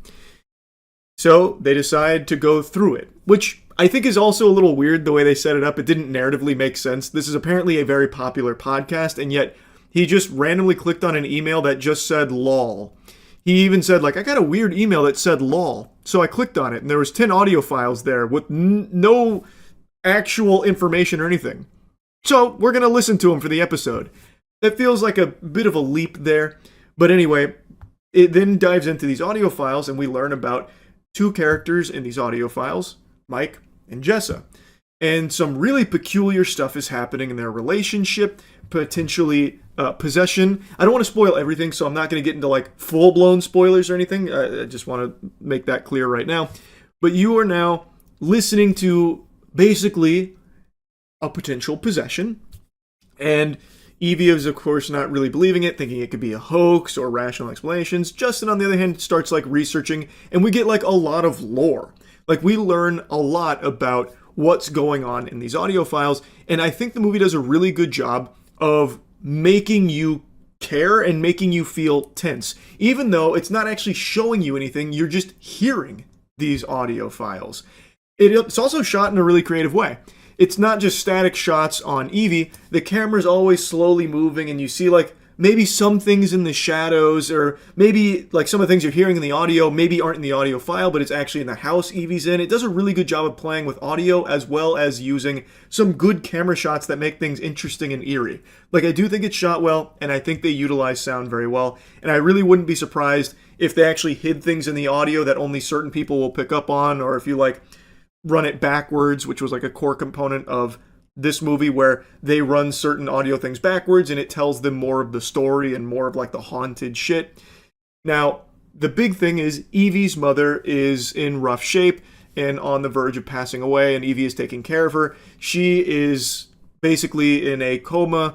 So they decide to go through it, which I think is also a little weird the way they set it up. It didn't narratively make sense. This is apparently a very popular podcast, and yet he just randomly clicked on an email that just said lol. He even said, like, I got a weird email that said lol. So I clicked on it, and there was 10 audio files there with no actual information or anything. So we're going to listen to him for the episode. That feels like a bit of a leap there. But anyway, it then dives into these audio files, and we learn about two characters in these audio files, Mike and Jessa. And some really peculiar stuff is happening in their relationship, potentially possession. I don't want to spoil everything, so I'm not going to get into like full-blown spoilers or anything. I just want to make that clear right now. But you are now listening to basically a potential possession. And Evie is, of course, not really believing it, thinking it could be a hoax or rational explanations. Justin, on the other hand, starts like researching, and we get like a lot of lore. Like, we learn a lot about what's going on in these audio files, and I think the movie does a really good job of making you care and making you feel tense. Even though it's not actually showing you anything, you're just hearing these audio files. It's also shot in a really creative way. It's not just static shots on Evie. The camera's always slowly moving, and you see like maybe some things in the shadows, or maybe like some of the things you're hearing in the audio maybe aren't in the audio file, but it's actually in the house Evie's in. It does a really good job of playing with audio as well as using some good camera shots that make things interesting and eerie. Like, I do think it's shot well, and I think they utilize sound very well, and I really wouldn't be surprised if they actually hid things in the audio that only certain people will pick up on, or if you like run it backwards, which was like a core component of this movie, where they run certain audio things backwards and it tells them more of the story and more of like the haunted shit. Now, the big thing is Evie's mother is in rough shape and on the verge of passing away, and Evie is taking care of her. She is basically in a coma,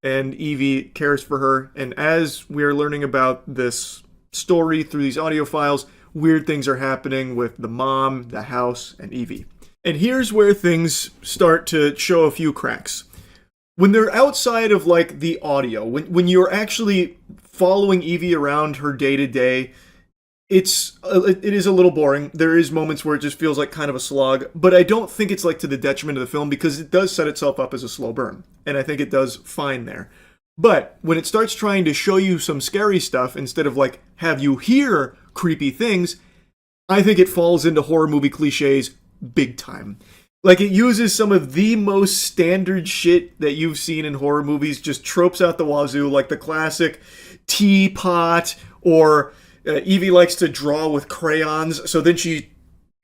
and Evie cares for her. And as we're learning about this story through these audio files, weird things are happening with the mom, the house, and Evie. And here's where things start to show a few cracks. When they're outside of like the audio, when you're actually following Evie around her day-to-day, it is a little boring. There is moments where it just feels like kind of a slog, but I don't think it's like to the detriment of the film, because it does set itself up as a slow burn, and I think it does fine there. But when it starts trying to show you some scary stuff instead of like have you hear creepy things, I think it falls into horror movie cliches big time. Like, it uses some of the most standard shit that you've seen in horror movies, just tropes out the wazoo, like the classic teapot, or Evie likes to draw with crayons, so then she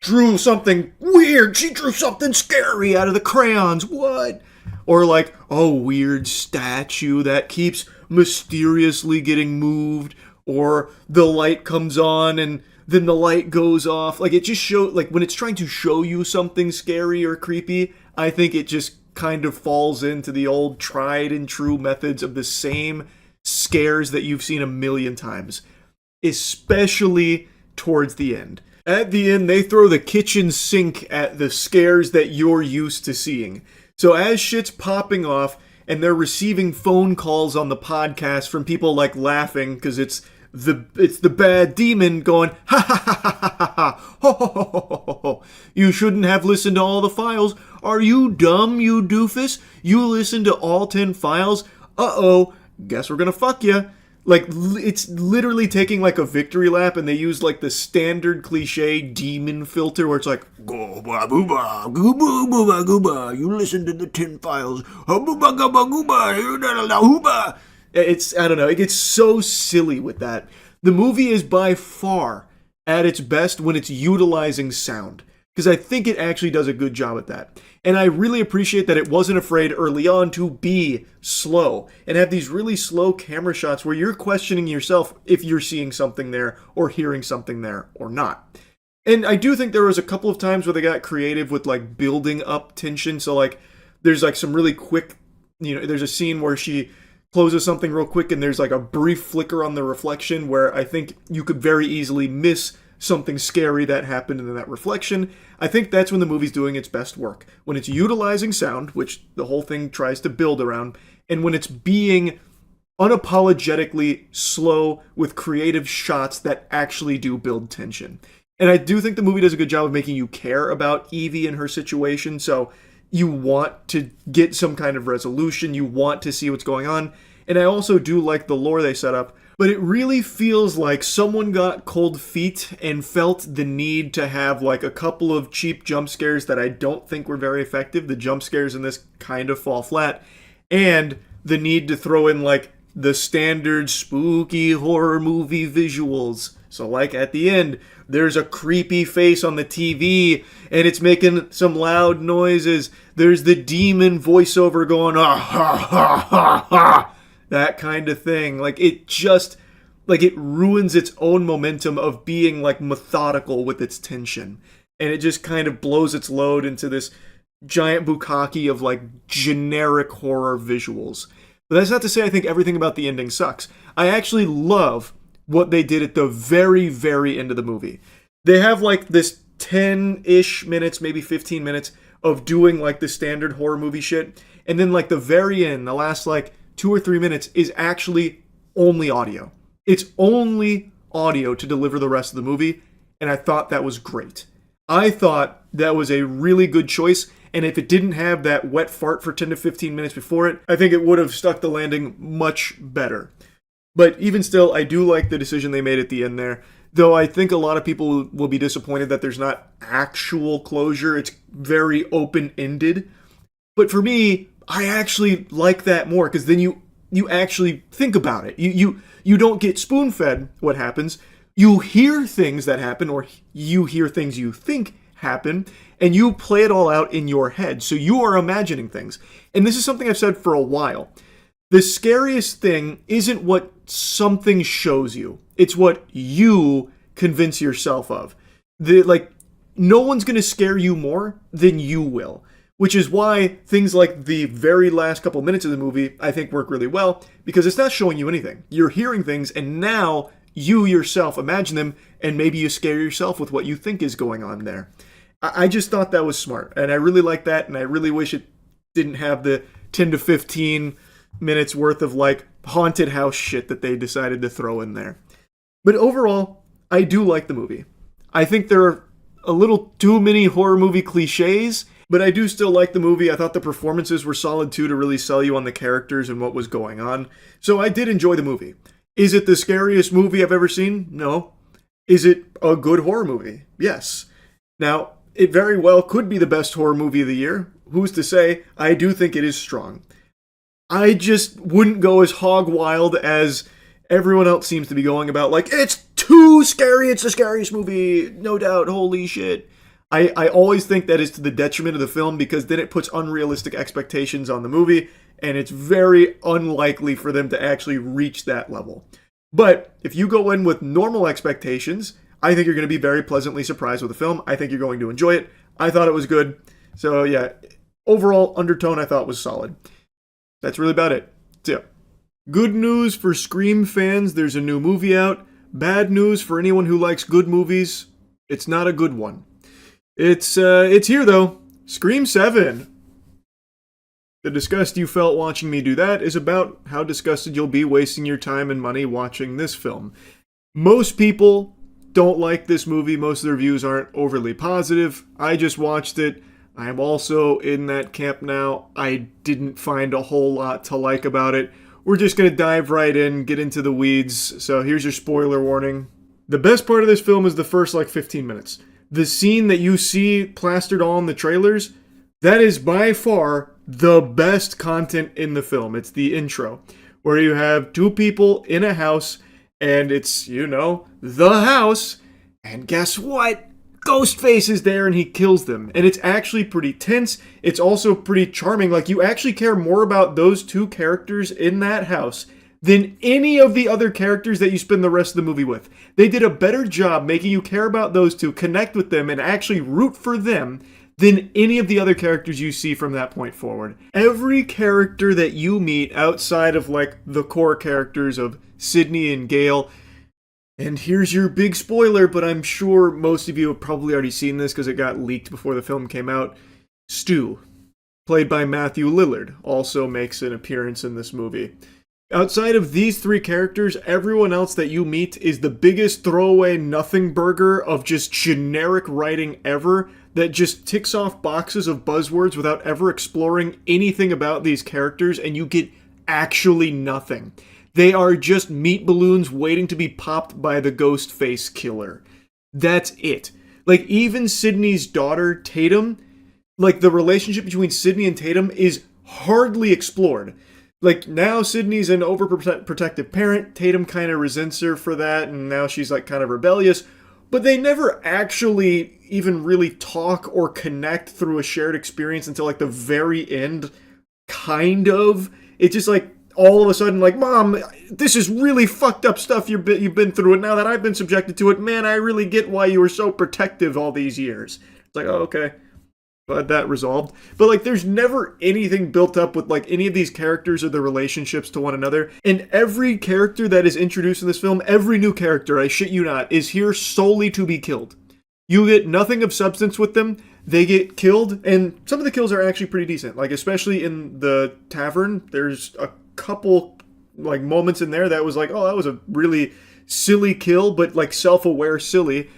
drew something weird, she drew something scary out of the crayons, what? Or like a weird statue that keeps mysteriously getting moved, or the light comes on and then the light goes off. Like, it just shows, like, when it's trying to show you something scary or creepy, I think it just kind of falls into the old tried and true methods of the same scares that you've seen a million times, especially towards the end. At the end, they throw the kitchen sink at the scares that you're used to seeing. So as shit's popping off and they're receiving phone calls on the podcast from people like laughing because it's the bad demon going, ha ha ha ha ha ha, ho ho ho ho ho ho. You shouldn't have listened to all the files. Are you dumb, you doofus? You listened to all 10 files? Uh-oh, guess we're gonna fuck ya. Like, it's literally taking like a victory lap, and they use like the standard cliche demon filter where it's like, gooba booba, gooba booba gooba, you listen to the 10 files, gooba gooba gooba, it's, I don't know, it gets so silly with that. The movie is by far at its best when it's utilizing sound, because I think it actually does a good job at that. And I really appreciate that it wasn't afraid early on to be slow and have these really slow camera shots where you're questioning yourself if you're seeing something there or hearing something there or not. And I do think there was a couple of times where they got creative with like building up tension. So like there's like some really quick, there's a scene where she closes something real quick and there's like a brief flicker on the reflection where I think you could very easily miss something scary that happened in that reflection. I think that's when the movie's doing its best work. When it's utilizing sound, which the whole thing tries to build around, and when it's being unapologetically slow with creative shots that actually do build tension. And I do think the movie does a good job of making you care about Evie and her situation, so you want to get some kind of resolution, you want to see what's going on. And I also do like the lore they set up, but it really feels like someone got cold feet and felt the need to have like a couple of cheap jump scares that I don't think were very effective. The jump scares in this kind of fall flat. And the need to throw in like the standard spooky horror movie visuals. So like at the end, there's a creepy face on the TV and it's making some loud noises. There's the demon voiceover going, ah ha ha ha ha. That kind of thing. Like, it just, like, it ruins its own momentum of being, like, methodical with its tension. And it just kind of blows its load into this giant bukkake of, like, generic horror visuals. But that's not to say I think everything about the ending sucks. I actually love what they did at the very, very end of the movie. They have, like, this 10-ish minutes, maybe 15 minutes of doing, like, the standard horror movie shit. And then, like, the very end, the last, like, 2 or 3 minutes is actually only audio. It's only audio to deliver the rest of the movie, and I thought that was great. I thought that was a really good choice, and if it didn't have that wet fart for 10 to 15 minutes before it, I think it would have stuck the landing much better. But even still, I do like the decision they made at the end there. Though I think a lot of people will be disappointed that there's not actual closure. It's very open-ended. But for me, I actually like that more because then you actually think about it. You don't get spoon-fed what happens. You hear things that happen, or you hear things you think happen, and you play it all out in your head. So you are imagining things. And this is something I've said for a while. The scariest thing isn't what something shows you. It's what you convince yourself of. No one's going to scare you more than you will. Which is why things like the very last couple minutes of the movie, I think, work really well, because it's not showing you anything. You're hearing things, and now you yourself imagine them, and maybe you scare yourself with what you think is going on there. I just thought that was smart, and I really like that, and I really wish it didn't have the 10 to 15 minutes worth of, haunted house shit that they decided to throw in there. But overall, I do like the movie. I think there are a little too many horror movie cliches, but I do still like the movie. I thought the performances were solid too to really sell you on the characters and what was going on. So I did enjoy the movie. Is it the scariest movie I've ever seen? No. Is it a good horror movie? Yes. Now, it very well could be the best horror movie of the year. Who's to say? I do think it is strong. I just wouldn't go as hog wild as everyone else seems to be going about, it's too scary, it's the scariest movie, no doubt, holy shit. I always think that is to the detriment of the film, because then it puts unrealistic expectations on the movie, and it's very unlikely for them to actually reach that level. But if you go in with normal expectations, I think you're going to be very pleasantly surprised with the film. I think you're going to enjoy it. I thought it was good. So yeah, overall undertone I thought was solid. That's really about it. So yeah. Good news for Scream fans, there's a new movie out. Bad news for anyone who likes good movies, it's not a good one. It's here though. Scream 7. The disgust you felt watching me do that is about how disgusted you'll be wasting your time and money watching this film. Most people don't like this movie. Most of the reviews aren't overly positive. I just watched it. I am also in that camp now. I didn't find a whole lot to like about it. We're just going to dive right in, get into the weeds. So here's your spoiler warning. The best part of this film is the first 15 minutes. The scene that you see plastered on the trailers, that is by far the best content in the film. It's the intro, where you have two people in a house, and it's, the house, and guess what? Ghostface is there and he kills them. And it's actually pretty tense. It's also pretty charming. You actually care more about those two characters in that house than any of the other characters that you spend the rest of the movie with. They did a better job making you care about those two, connect with them, and actually root for them than any of the other characters you see from that point forward. Every character that you meet outside of the core characters of Sydney and Gale, and here's your big spoiler, but I'm sure most of you have probably already seen this because it got leaked before the film came out. Stu, played by Matthew Lillard, also makes an appearance in this movie. Outside of these three characters, everyone else that you meet is the biggest throwaway nothing burger of just generic writing ever that just ticks off boxes of buzzwords without ever exploring anything about these characters, and you get actually nothing. They are just meat balloons waiting to be popped by the ghost face killer. That's it. Even Sydney's daughter, Tatum, the relationship between Sydney and Tatum is hardly explored. Now Sydney's an overprotective parent. Tatum kind of resents her for that, and now she's kind of rebellious. But they never actually even really talk or connect through a shared experience until the very end, kind of. It's just all of a sudden, Mom, this is really fucked up stuff you've been through, and now that I've been subjected to it, man, I really get why you were so protective all these years. It's oh, okay. Glad that resolved. But there's never anything built up with any of these characters or their relationships to one another. And every character that is introduced in this film, every new character, I shit you not, is here solely to be killed. You get nothing of substance with them. They get killed, and some of the kills are actually pretty decent. Especially in the tavern, there's a couple moments in there that was oh, that was a really silly kill, but self-aware silly.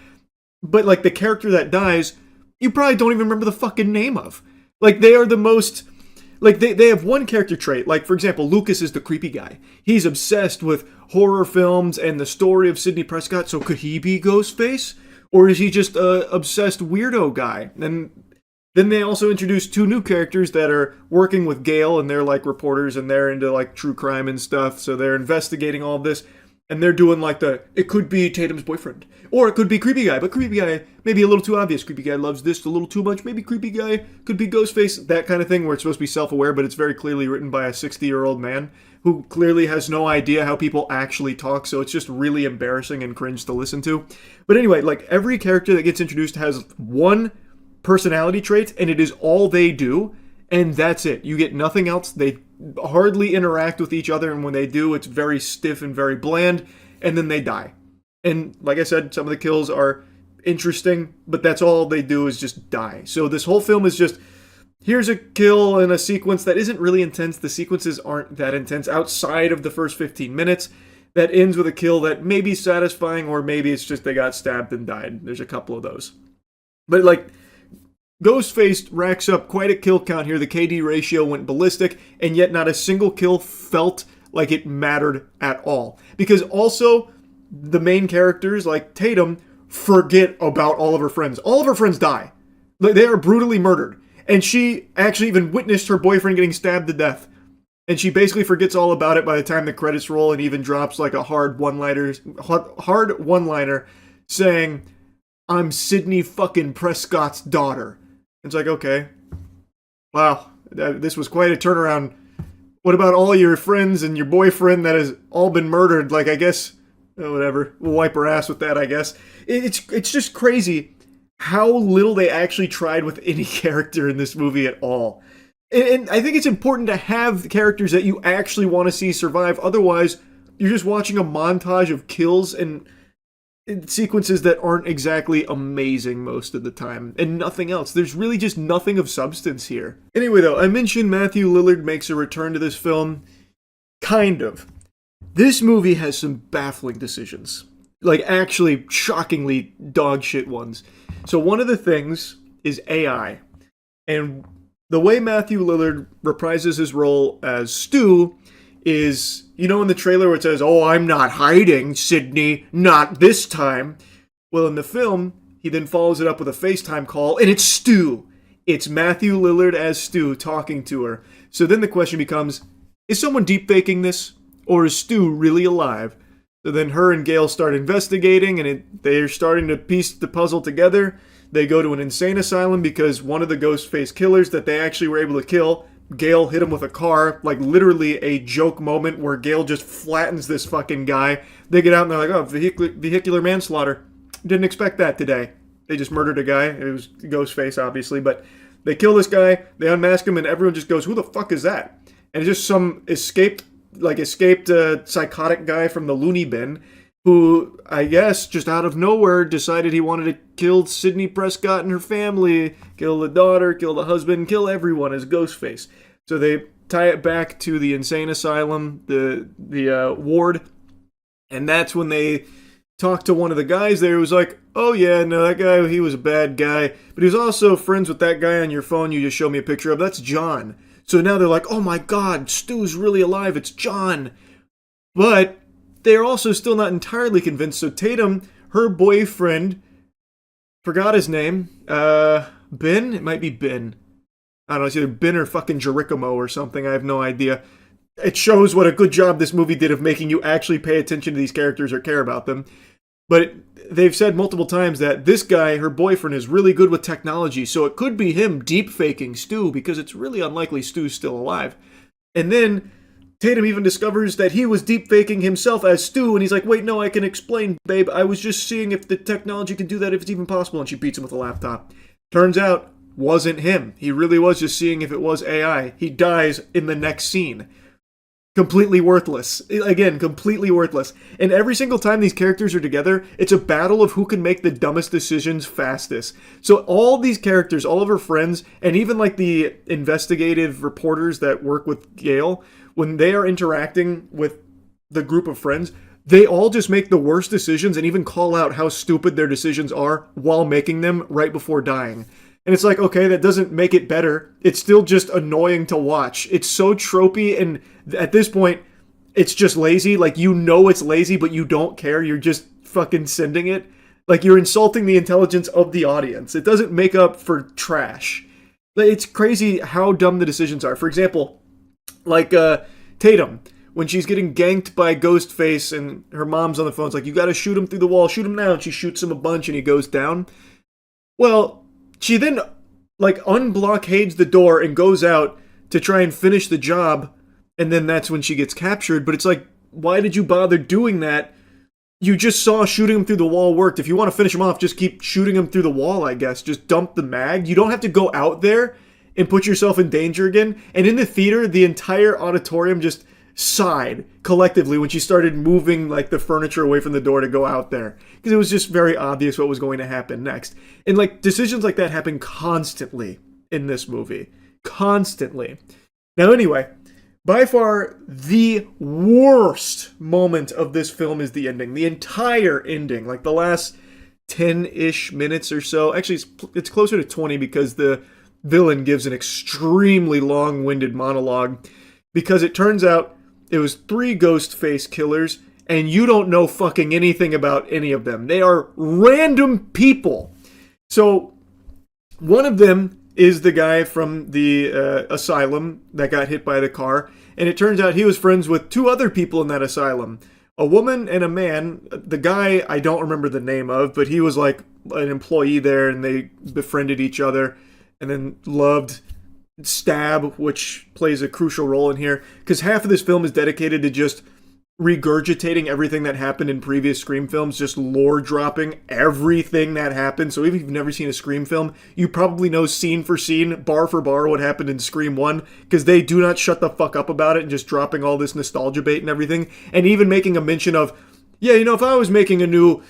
but like the character that dies, you probably don't even remember the fucking name of. Like they are the most, like they have one character trait. Like for example, Lucas is the creepy guy. He's obsessed with horror films and the story of Sidney Prescott. So could he be Ghostface? Or is he just a obsessed weirdo guy? And then they also introduced two new characters that are working with Gale, and they're like reporters, and they're into like true crime and stuff. So they're investigating all of this, and they're doing like it could be Tatum's boyfriend, or it could be creepy guy, but creepy guy maybe a little too obvious. Creepy guy loves this a little too much. Maybe creepy guy could be Ghostface. That kind of thing where it's supposed to be self-aware, but it's very clearly written by a 60-year-old man who clearly has no idea how people actually talk, so it's just really embarrassing and cringe to listen to. But anyway, like every character that gets introduced has one personality trait, and it is all they do, and that's it. You get nothing else. They hardly interact with each other, and when they do, it's very stiff and very bland, and then they die. And like I said, some of the kills are interesting, but that's all they do is just die. So this whole film is just, here's a kill and a sequence that isn't really intense. The sequences aren't that intense outside of the first 15 minutes. That ends with a kill that may be satisfying, or maybe it's just they got stabbed and died. There's a couple of those. But like, Ghostface racks up quite a kill count here. The KD ratio went ballistic, and yet not a single kill felt like it mattered at all. Because also, the main characters, like Tatum, forget about all of her friends. All of her friends die. They are brutally murdered. And she actually even witnessed her boyfriend getting stabbed to death. And she basically forgets all about it by the time the credits roll, and even drops like a hard one-liner saying, "I'm Sidney fucking Prescott's daughter." It's like, okay. Wow, this was quite a turnaround. What about all your friends and your boyfriend that has all been murdered? Like, I guess, whatever. We'll wipe her ass with that, I guess. It's just crazy how little they actually tried with any character in this movie at all. And I think it's important to have characters that you actually want to see survive. Otherwise, you're just watching a montage of kills and sequences that aren't exactly amazing most of the time, and nothing else. There's really just nothing of substance here. Anyway, though, I mentioned Matthew Lillard makes a return to this film. Kind of. This movie has some baffling decisions. Like, actually, shockingly dogshit ones. So one of the things is AI. And the way Matthew Lillard reprises his role as Stu is, you know, in the trailer where it says, "Oh, I'm not hiding, Sidney, not this time." Well, in the film, he then follows it up with a FaceTime call, and it's Stu. It's Matthew Lillard as Stu talking to her. So then the question becomes, is someone deepfaking this? Or is Stu really alive? So then her and Gale start investigating, and they're starting to piece the puzzle together. They go to an insane asylum because one of the Ghostface killers that they actually were able to kill, Gale hit him with a car, like literally a joke moment where Gale just flattens this fucking guy. They get out and they're like, "Oh, vehicular manslaughter. Didn't expect that today." They just murdered a guy. It was Ghostface, obviously, but they kill this guy, they unmask him, and everyone just goes, "Who the fuck is that?" And it's just some escaped psychotic guy from the loony bin who, I guess, just out of nowhere decided he wanted to kill Sidney Prescott and her family, kill the daughter, kill the husband, kill everyone as Ghostface. So they tie it back to the insane asylum, the ward, and that's when they talked to one of the guys there who was like, "Oh yeah, no, that guy, he was a bad guy, but he was also friends with that guy on your phone you just showed me a picture of. That's John." So now they're like, "Oh my god, Stu's really alive, it's John." But they're also still not entirely convinced. So Tatum, her boyfriend, forgot his name, Ben? It might be Ben. I don't know, it's either Ben or fucking Jerichomo or something, I have no idea. It shows what a good job this movie did of making you actually pay attention to these characters or care about them. But they've said multiple times that this guy, her boyfriend, is really good with technology, so it could be him deep-faking Stu, because it's really unlikely Stu's still alive. And then Tatum even discovers that he was deep-faking himself as Stu, and he's like, "Wait, no, I can explain, babe. I was just seeing if the technology can do that, if it's even possible," and she beats him with a laptop. Turns out, wasn't him. He really was just seeing if it was AI. He dies in the next scene. Completely worthless. Again, completely worthless. And every single time these characters are together, it's a battle of who can make the dumbest decisions fastest. So all these characters, all of her friends, and even like the investigative reporters that work with Gale, when they are interacting with the group of friends, they all just make the worst decisions and even call out how stupid their decisions are while making them right before dying. And it's like, okay, that doesn't make it better. It's still just annoying to watch. It's so tropey, and at this point, it's just lazy. Like, you know it's lazy, but you don't care. You're just fucking sending it. Like, you're insulting the intelligence of the audience. It doesn't make up for trash. It's crazy how dumb the decisions are. For example, like Tatum, when she's getting ganked by Ghostface and her mom's on the phone, it's like, you gotta shoot him through the wall, shoot him now. And she shoots him a bunch and he goes down. Well, she then, like, unblockades the door and goes out to try and finish the job. And then that's when she gets captured. But it's like, why did you bother doing that? You just saw shooting him through the wall worked. If you want to finish him off, just keep shooting him through the wall, I guess. Just dump the mag. You don't have to go out there and put yourself in danger again. And in the theater, the entire auditorium just sighed collectively when she started moving, like, the furniture away from the door to go out there. Because it was just very obvious what was going to happen next. And, like, decisions like that happen constantly in this movie. Constantly. Now, anyway, by far, the worst moment of this film is the ending. The entire ending, like the last 10-ish minutes or so. Actually, it's closer to 20 because the villain gives an extremely long-winded monologue. Because it turns out it was 3 Ghostface killers, and you don't know fucking anything about any of them. They are random people. So, one of them is the guy from the asylum that got hit by the car. And it turns out he was friends with 2 other people in that asylum. A woman and a man. The guy I don't remember the name of, but he was like an employee there and they befriended each other and then loved Stab, which plays a crucial role in here. Because half of this film is dedicated to just regurgitating everything that happened in previous Scream films, just lore dropping everything that happened. So even if you've never seen a Scream film, you probably know scene for scene, bar for bar, what happened in Scream 1, because they do not shut the fuck up about it and just dropping all this nostalgia bait and everything, and even making a mention of, yeah, you know, if I was making a new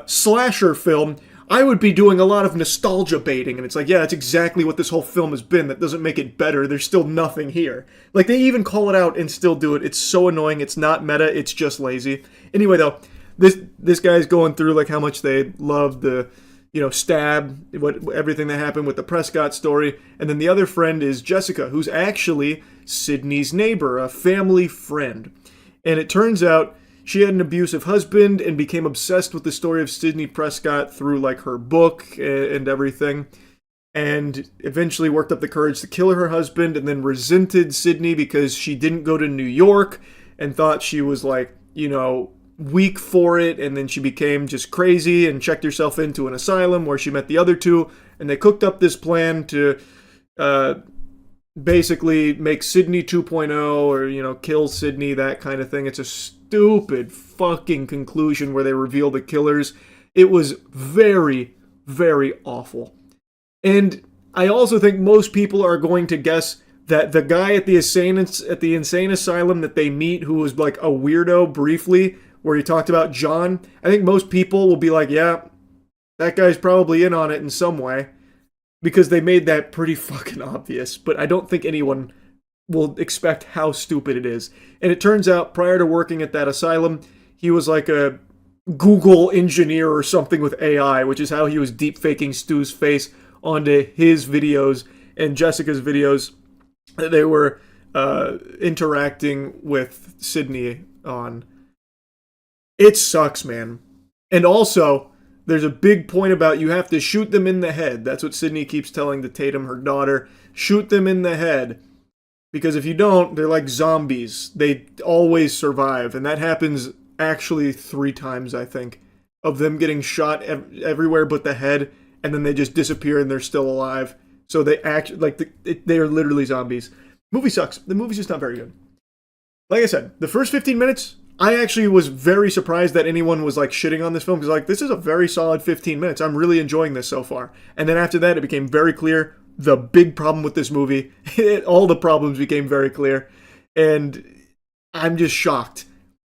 slasher film, I would be doing a lot of nostalgia baiting. And it's like, yeah, that's exactly what this whole film has been. That doesn't make it better. There's still nothing here. Like, they even call it out and still do it. It's so annoying. It's not meta. It's just lazy. Anyway, though, this guy's going through, like, how much they love the, you know, Stab, everything that happened with the Prescott story. And then the other friend is Jessica, who's actually Sydney's neighbor, a family friend. And it turns out she had an abusive husband and became obsessed with the story of Sidney Prescott through, like, her book and everything. And eventually worked up the courage to kill her husband and then resented Sidney because she didn't go to New York and thought she was, like, you know, weak for it. And then she became just crazy and checked herself into an asylum where she met the other 2. And they cooked up this plan to basically make Sidney 2.0 or, you know, kill Sidney, that kind of thing. It's a stupid fucking conclusion where they reveal the killers. It was very, very awful. And I also think most people are going to guess that the guy at the insane asylum that they meet, who was like a weirdo briefly, where he talked about John, I think most people will be like, yeah, that guy's probably in on it in some way. Because they made that pretty fucking obvious. But I don't think anyone will expect how stupid it is. And it turns out, prior to working at that asylum, he was like a Google engineer or something with AI, which is how he was deep-faking Stu's face onto his videos and Jessica's videos that they were interacting with Sydney on. It sucks, man. And also, there's a big point about you have to shoot them in the head. That's what Sydney keeps telling the Tatum, her daughter. Shoot them in the head. Because if you don't, they're like zombies. They always survive. And that happens actually 3 times, I think, of them getting shot everywhere but the head, and then they just disappear and they're still alive. So they act like they are literally zombies. Movie sucks. The movie's just not very good. Like I said, the first 15 minutes, I actually was very surprised that anyone was like shitting on this film, because like, this is a very solid 15 minutes. I'm really enjoying this so far. And then after that, it became very clear the big problem with this movie. All the problems became very clear. And I'm just shocked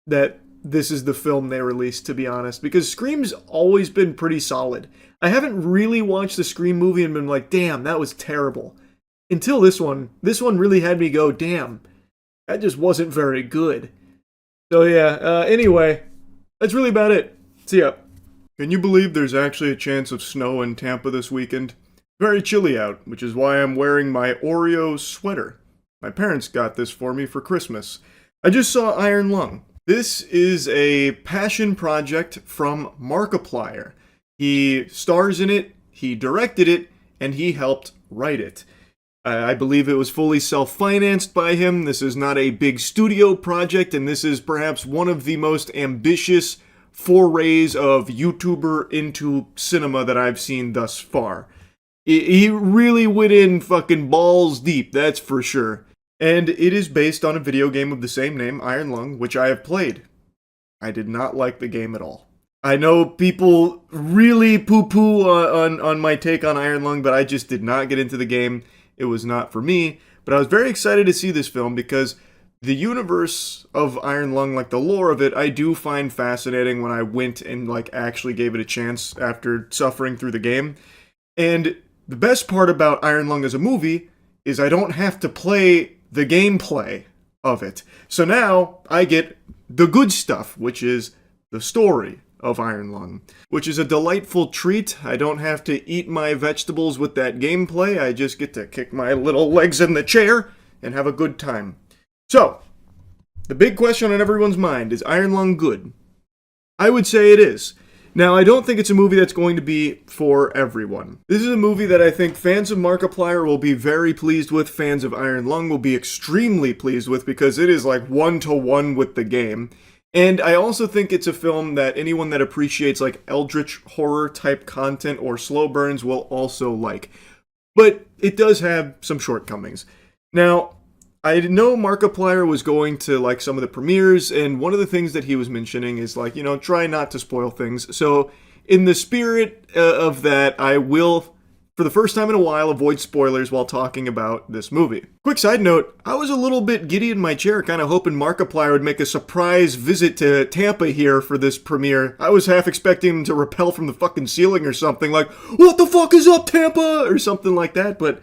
that this is the film they released, to be honest, because Scream's always been pretty solid. I haven't really watched the Scream movie and been like, damn, that was terrible. Until this one. This one really had me go, damn, that just wasn't very good. So yeah, anyway, That's really about it. See ya. Can you believe there's actually a chance of snow in Tampa this weekend? Very chilly out, which is why I'm wearing my Oreo sweater. My parents got this for me for Christmas. I just saw Iron Lung. This is a passion project from Markiplier. He stars in it, he directed it, and he helped write it. I believe it was fully self-financed by him. This is not a big studio project, and this is perhaps one of the most ambitious forays of YouTuber into cinema that I've seen thus far. He really went in fucking balls deep, that's for sure. And it is based on a video game of the same name, Iron Lung, which I have played. I did not like the game at all. I know people really poo-poo on my take on Iron Lung, but I just did not get into the game. It was not for me. But I was very excited to see this film because the universe of Iron Lung, like the lore of it, I do find fascinating when I went and like actually gave it a chance after suffering through the game. And the best part about Iron Lung as a movie is I don't have to play the gameplay of it. So now I get the good stuff, which is the story of Iron Lung, which is a delightful treat. I don't have to eat my vegetables with that gameplay. I just get to kick my little legs in the chair and have a good time. So, the big question on everyone's mind, is Iron Lung good? I would say it is. Now, I don't think it's a movie that's going to be for everyone. This is a movie that I think fans of Markiplier will be very pleased with, fans of Iron Lung will be extremely pleased with, because it is like one-to-one with the game. And I also think it's a film that anyone that appreciates like eldritch horror type content or slow burns will also like. But it does have some shortcomings. Now, I know Markiplier was going to like some of the premieres, and one of the things that he was mentioning is like, you know, try not to spoil things. So in the spirit of that, I will, for the first time in a while, avoid spoilers while talking about this movie. Quick side note, I was a little bit giddy in my chair, kind of hoping Markiplier would make a surprise visit to Tampa here for this premiere. I was half expecting him to rappel from the fucking ceiling or something, like, "What the fuck is up, Tampa?" or something like that, but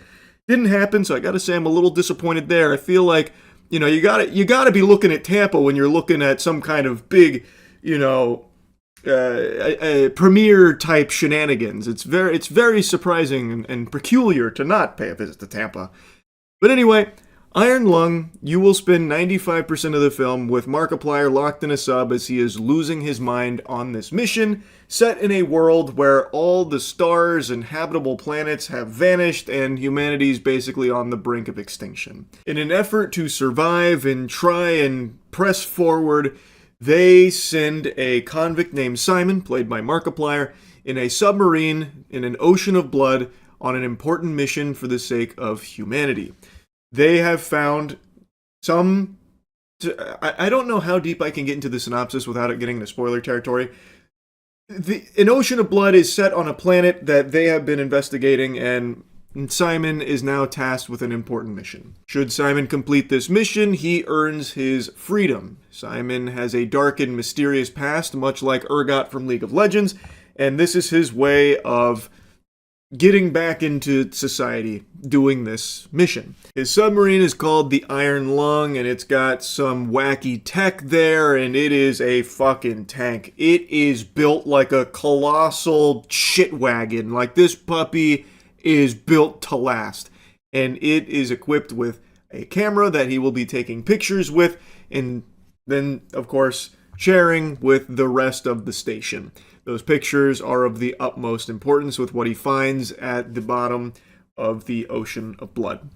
didn't happen, so I gotta say I'm a little disappointed there. I feel like, you know, you gotta be looking at Tampa when you're looking at some kind of big, you know, premiere type shenanigans. It's very surprising and peculiar to not pay a visit to Tampa. But anyway, Iron Lung, you will spend 95% of the film with Markiplier locked in a sub as he is losing his mind on this mission, set in a world where all the stars and habitable planets have vanished and humanity's basically on the brink of extinction. In an effort to survive and try and press forward, they send a convict named Simon, played by Markiplier, in a submarine in an ocean of blood on an important mission for the sake of humanity. They have found some... I don't know how deep I can get into the synopsis without it getting into spoiler territory. An ocean of blood is set on a planet that they have been investigating, and Simon is now tasked with an important mission. Should Simon complete this mission, he earns his freedom. Simon has a dark and mysterious past, much like Urgot from League of Legends, and this is his way of getting back into society doing this mission. His submarine is called the Iron Lung, and it's got some wacky tech there, and it is a fucking tank. It is built like a colossal shit wagon. Like, this puppy is built to last, and it is equipped with a camera that he will be taking pictures with, and then, of course, sharing with the rest of the station. Those pictures are of the utmost importance with what he finds at the bottom of the ocean of blood.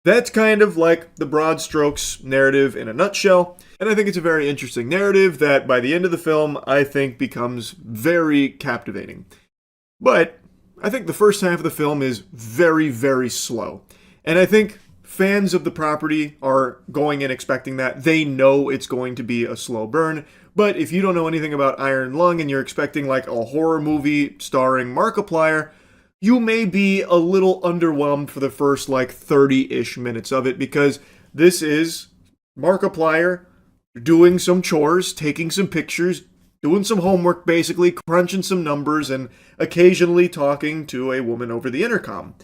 That's kind of like the broad strokes narrative in a nutshell, and I think it's a very interesting narrative that by the end of the film, I think becomes very captivating. But I think the first half of the film is very, very slow, and I think fans of the property are going in expecting that. They know it's going to be a slow burn, but if you don't know anything about Iron Lung and you're expecting like a horror movie starring Markiplier, you may be a little underwhelmed for the first like 30-ish minutes of it, because this is Markiplier doing some chores, taking some pictures, doing some homework basically, crunching some numbers, and occasionally talking to a woman over the intercom.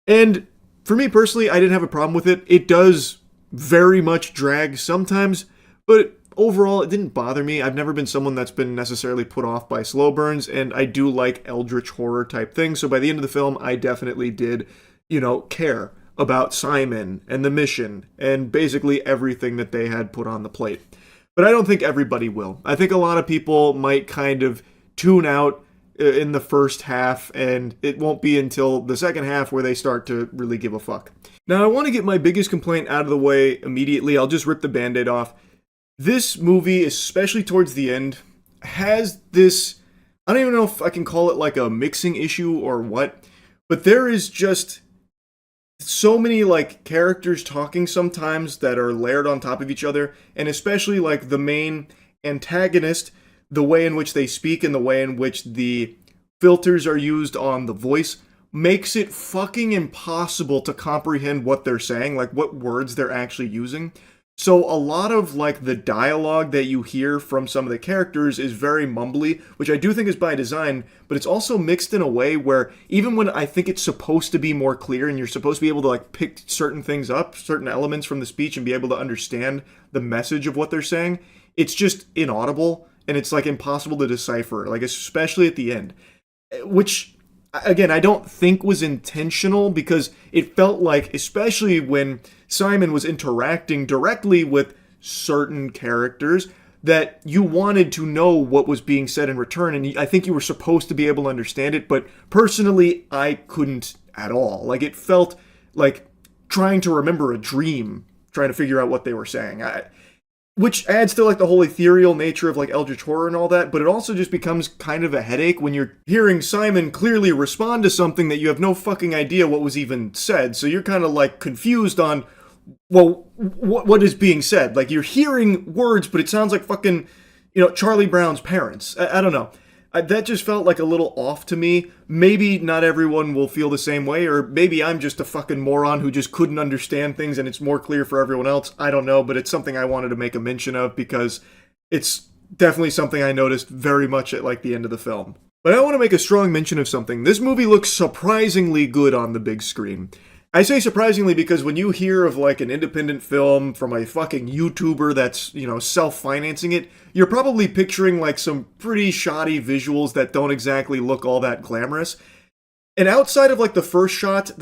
And for me personally, I didn't have a problem with it. It does very much drag sometimes, but overall, it didn't bother me. I've never been someone that's been necessarily put off by slow burns, and I do like eldritch horror type things. So by the end of the film, I definitely did, care about Simon and the mission and basically everything that they had put on the plate. But I don't think everybody will. I think a lot of people might kind of tune out in the first half, and it won't be until the second half where they start to really give a fuck. Now, I want to get my biggest complaint out of the way immediately. I'll just rip the Band-Aid off. This movie, especially towards the end, has this, I don't even know if I can call it like a mixing issue or what, but there is just so many like characters talking sometimes that are layered on top of each other, and especially like the main antagonist, the way in which they speak and the way in which the filters are used on the voice makes it fucking impossible to comprehend what they're saying, like what words they're actually using. So a lot of like the dialogue that you hear from some of the characters is very mumbly, which I do think is by design, but it's also mixed in a way where even when I think it's supposed to be more clear and you're supposed to be able to like pick certain things up, certain elements from the speech and be able to understand the message of what they're saying, it's just inaudible and it's like impossible to decipher, like especially at the end, which again, I don't think was intentional because it felt like, especially when Simon was interacting directly with certain characters, that you wanted to know what was being said in return, and I think you were supposed to be able to understand it, but personally, I couldn't at all. Like, it felt like trying to remember a dream, trying to figure out what they were saying. Which adds to like the whole ethereal nature of like eldritch horror and all that, but it also just becomes kind of a headache when you're hearing Simon clearly respond to something that you have no fucking idea what was even said. So you're kind of like confused on, well, what is being said? Like you're hearing words, but it sounds like fucking, Charlie Brown's parents. I don't know. That just felt like a little off to me. Maybe not everyone will feel the same way, or maybe I'm just a fucking moron who just couldn't understand things and it's more clear for everyone else. I don't know, but it's something I wanted to make a mention of because it's definitely something I noticed very much at like the end of the film. But I want to make a strong mention of something. This movie looks surprisingly good on the big screen. I say surprisingly because when you hear of like an independent film from a fucking YouTuber that's, self-financing it, you're probably picturing like some pretty shoddy visuals that don't exactly look all that glamorous. And outside of like the first shot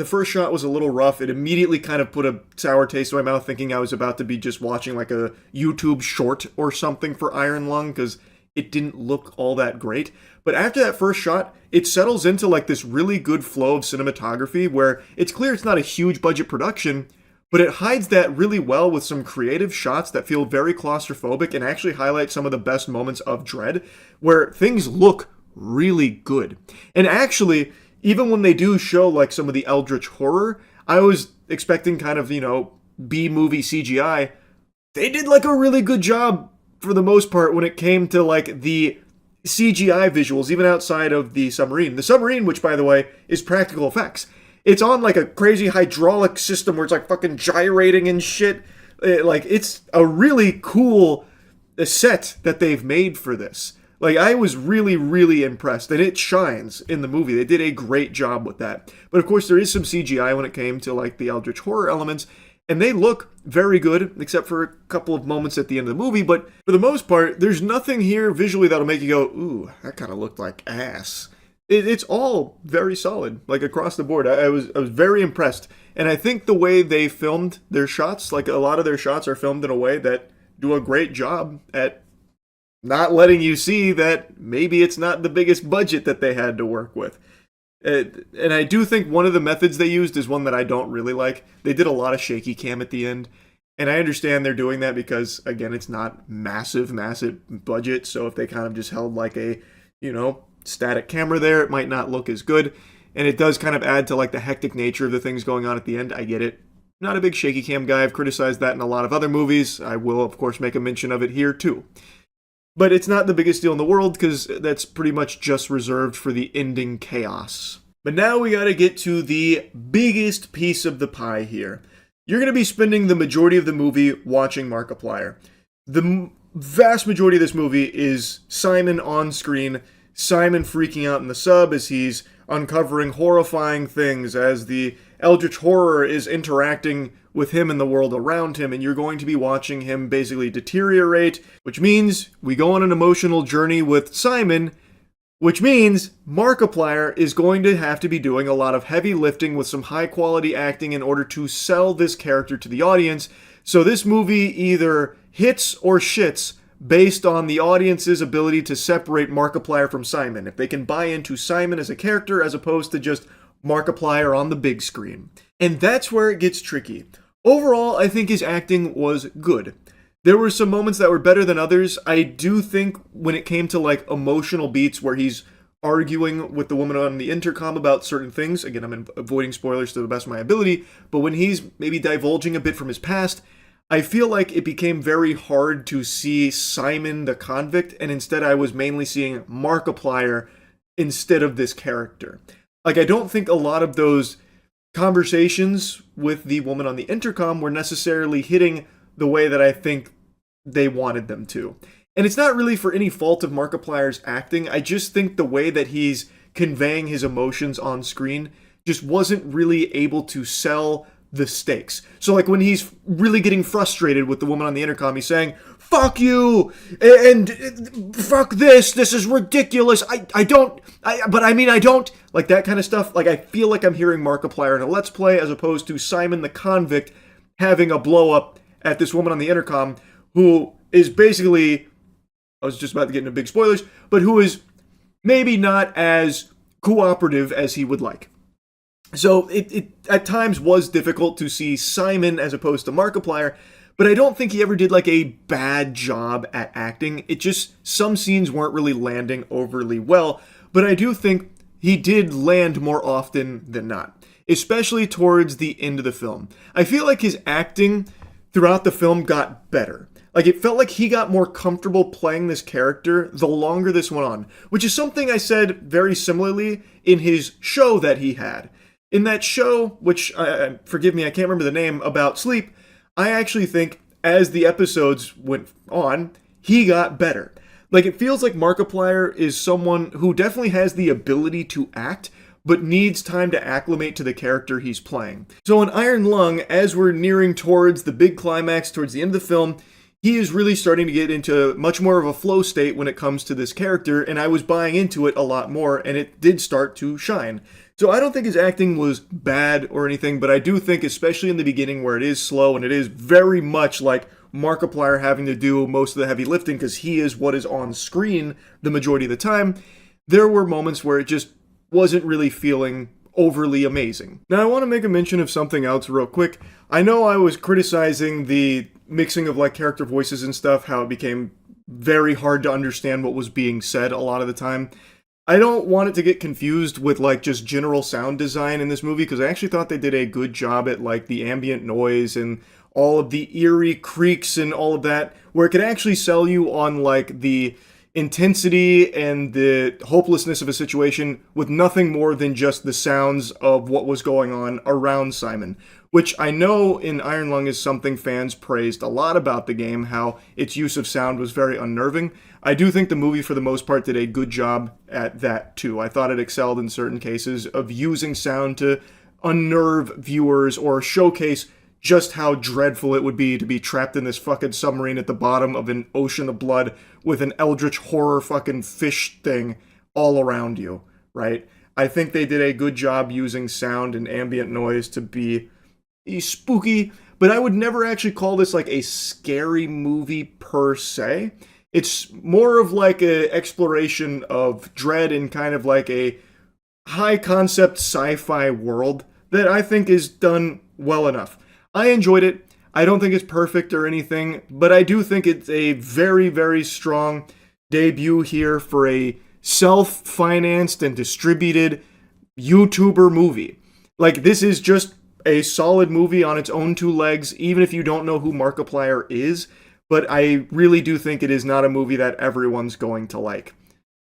was a little rough. It immediately kind of put a sour taste in my mouth thinking I was about to be just watching like a YouTube short or something for Iron Lung because it didn't look all that great. But after that first shot, it settles into like this really good flow of cinematography where it's clear it's not a huge budget production, but it hides that really well with some creative shots that feel very claustrophobic and actually highlight some of the best moments of dread, where things look really good. And actually, even when they do show like some of the eldritch horror, I was expecting kind of, B-movie CGI. They did like a really good job for the most part when it came to like the CGI visuals, even outside of the submarine. The submarine, which by the way, is practical effects. It's on like a crazy hydraulic system where it's like fucking gyrating and shit. It's a really cool set that they've made for this. Like, I was really, really impressed, and it shines in the movie. They did a great job with that. But of course, there is some CGI when it came to like the eldritch horror elements, and they look very good, except for a couple of moments at the end of the movie. But for the most part, there's nothing here visually that'll make you go, ooh, that kind of looked like ass. It's all very solid, like across the board. I was very impressed. And I think the way they filmed their shots, like a lot of their shots are filmed in a way that do a great job at not letting you see that maybe it's not the biggest budget that they had to work with. And I do think one of the methods they used is one that I don't really like. They did a lot of shaky cam at the end. And I understand they're doing that because, again, it's not massive budget. So if they kind of just held like a, static camera there, it might not look as good. And it does kind of add to like the hectic nature of the things going on at the end. I get it. Not a big shaky cam guy. I've criticized that in a lot of other movies. I will, of course, make a mention of it here too. But it's not the biggest deal in the world because that's pretty much just reserved for the ending chaos. But now we gotta get to the biggest piece of the pie here. You're gonna be spending the majority of the movie watching Markiplier. The vast majority of this movie is Simon on screen, Simon freaking out in the sub as he's uncovering horrifying things as the eldritch horror is interacting with him and the world around him, and you're going to be watching him basically deteriorate, which means we go on an emotional journey with Simon, which means Markiplier is going to have to be doing a lot of heavy lifting with some high quality acting in order to sell this character to the audience. So this movie either hits or shits based on the audience's ability to separate Markiplier from Simon. If they can buy into Simon as a character as opposed to just Markiplier on the big screen. And that's where it gets tricky. Overall, I think his acting was good. There were some moments that were better than others. I do think when it came to like emotional beats where he's arguing with the woman on the intercom about certain things, again, I'm avoiding spoilers to the best of my ability, but when he's maybe divulging a bit from his past, I feel like it became very hard to see Simon the convict, and instead I was mainly seeing Markiplier instead of this character. Like, I don't think a lot of those conversations with the woman on the intercom were necessarily hitting the way that I think they wanted them to. And it's not really for any fault of Markiplier's acting. I just think the way that he's conveying his emotions on screen just wasn't really able to sell the stakes. So like when he's really getting frustrated with the woman on the intercom, he's saying, "Fuck you," and "Fuck this is ridiculous, I don't, like that kind of stuff. Like I feel like I'm hearing Markiplier in a Let's Play as opposed to Simon the convict having a blow up at this woman on the intercom who is basically, I was just about to get into big spoilers, but who is maybe not as cooperative as he would like. So it at times was difficult to see Simon as opposed to Markiplier, but I don't think he ever did like a bad job at acting. It just, some scenes weren't really landing overly well, but I do think he did land more often than not, especially towards the end of the film. I feel like his acting throughout the film got better. Like, it felt like he got more comfortable playing this character the longer this went on, which is something I said very similarly in his show that he had. In that show, which, forgive me, I can't remember the name, about sleep, I actually think as the episodes went on, he got better. Like, it feels like Markiplier is someone who definitely has the ability to act, but needs time to acclimate to the character he's playing. So in Iron Lung, as we're nearing towards the big climax, towards the end of the film, he is really starting to get into much more of a flow state when it comes to this character, and I was buying into it a lot more, and it did start to shine. So I don't think his acting was bad or anything, but I do think, especially in the beginning where it is slow, and it is very much like Markiplier having to do most of the heavy lifting because he is what is on screen the majority of the time, there were moments where it just wasn't really feeling overly amazing. Now I want to make a mention of something else real quick. I know I was criticizing the mixing of like character voices and stuff, how it became very hard to understand what was being said a lot of the time. I don't want it to get confused with like just general sound design in this movie, because I actually thought they did a good job at like the ambient noise and all of the eerie creaks and all of that, where it could actually sell you on like the intensity and the hopelessness of a situation with nothing more than just the sounds of what was going on around Simon, which I know in Iron Lung is something fans praised a lot about the game, how its use of sound was very unnerving. I do think the movie for the most part did a good job at that too. I thought it excelled in certain cases of using sound to unnerve viewers or showcase just how dreadful it would be to be trapped in this fucking submarine at the bottom of an ocean of blood with an eldritch horror fucking fish thing all around you, right? I think they did a good job using sound and ambient noise to be spooky, but I would never actually call this like a scary movie per se. It's more of like an exploration of dread in kind of like a high concept sci-fi world that I think is done well enough. I enjoyed it. I don't think it's perfect or anything, but I do think it's a very, very strong debut here for a self-financed and distributed YouTuber movie. Like, this is just a solid movie on its own two legs, even if you don't know who Markiplier is, but I really do think it is not a movie that everyone's going to like.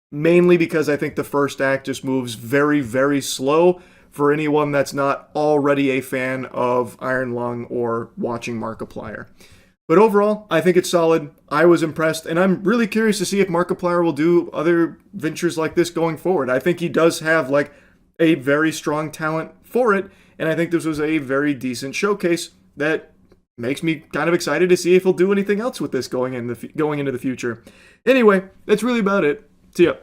Mainly because I think the first act just moves very, very slow for anyone that's not already a fan of Iron Lung or watching Markiplier. But overall, I think it's solid. I was impressed, and I'm really curious to see if Markiplier will do other ventures like this going forward. I think he does have like a very strong talent for it, and I think this was a very decent showcase that makes me kind of excited to see if he'll do anything else with this going into the future. Anyway, that's really about it. See ya.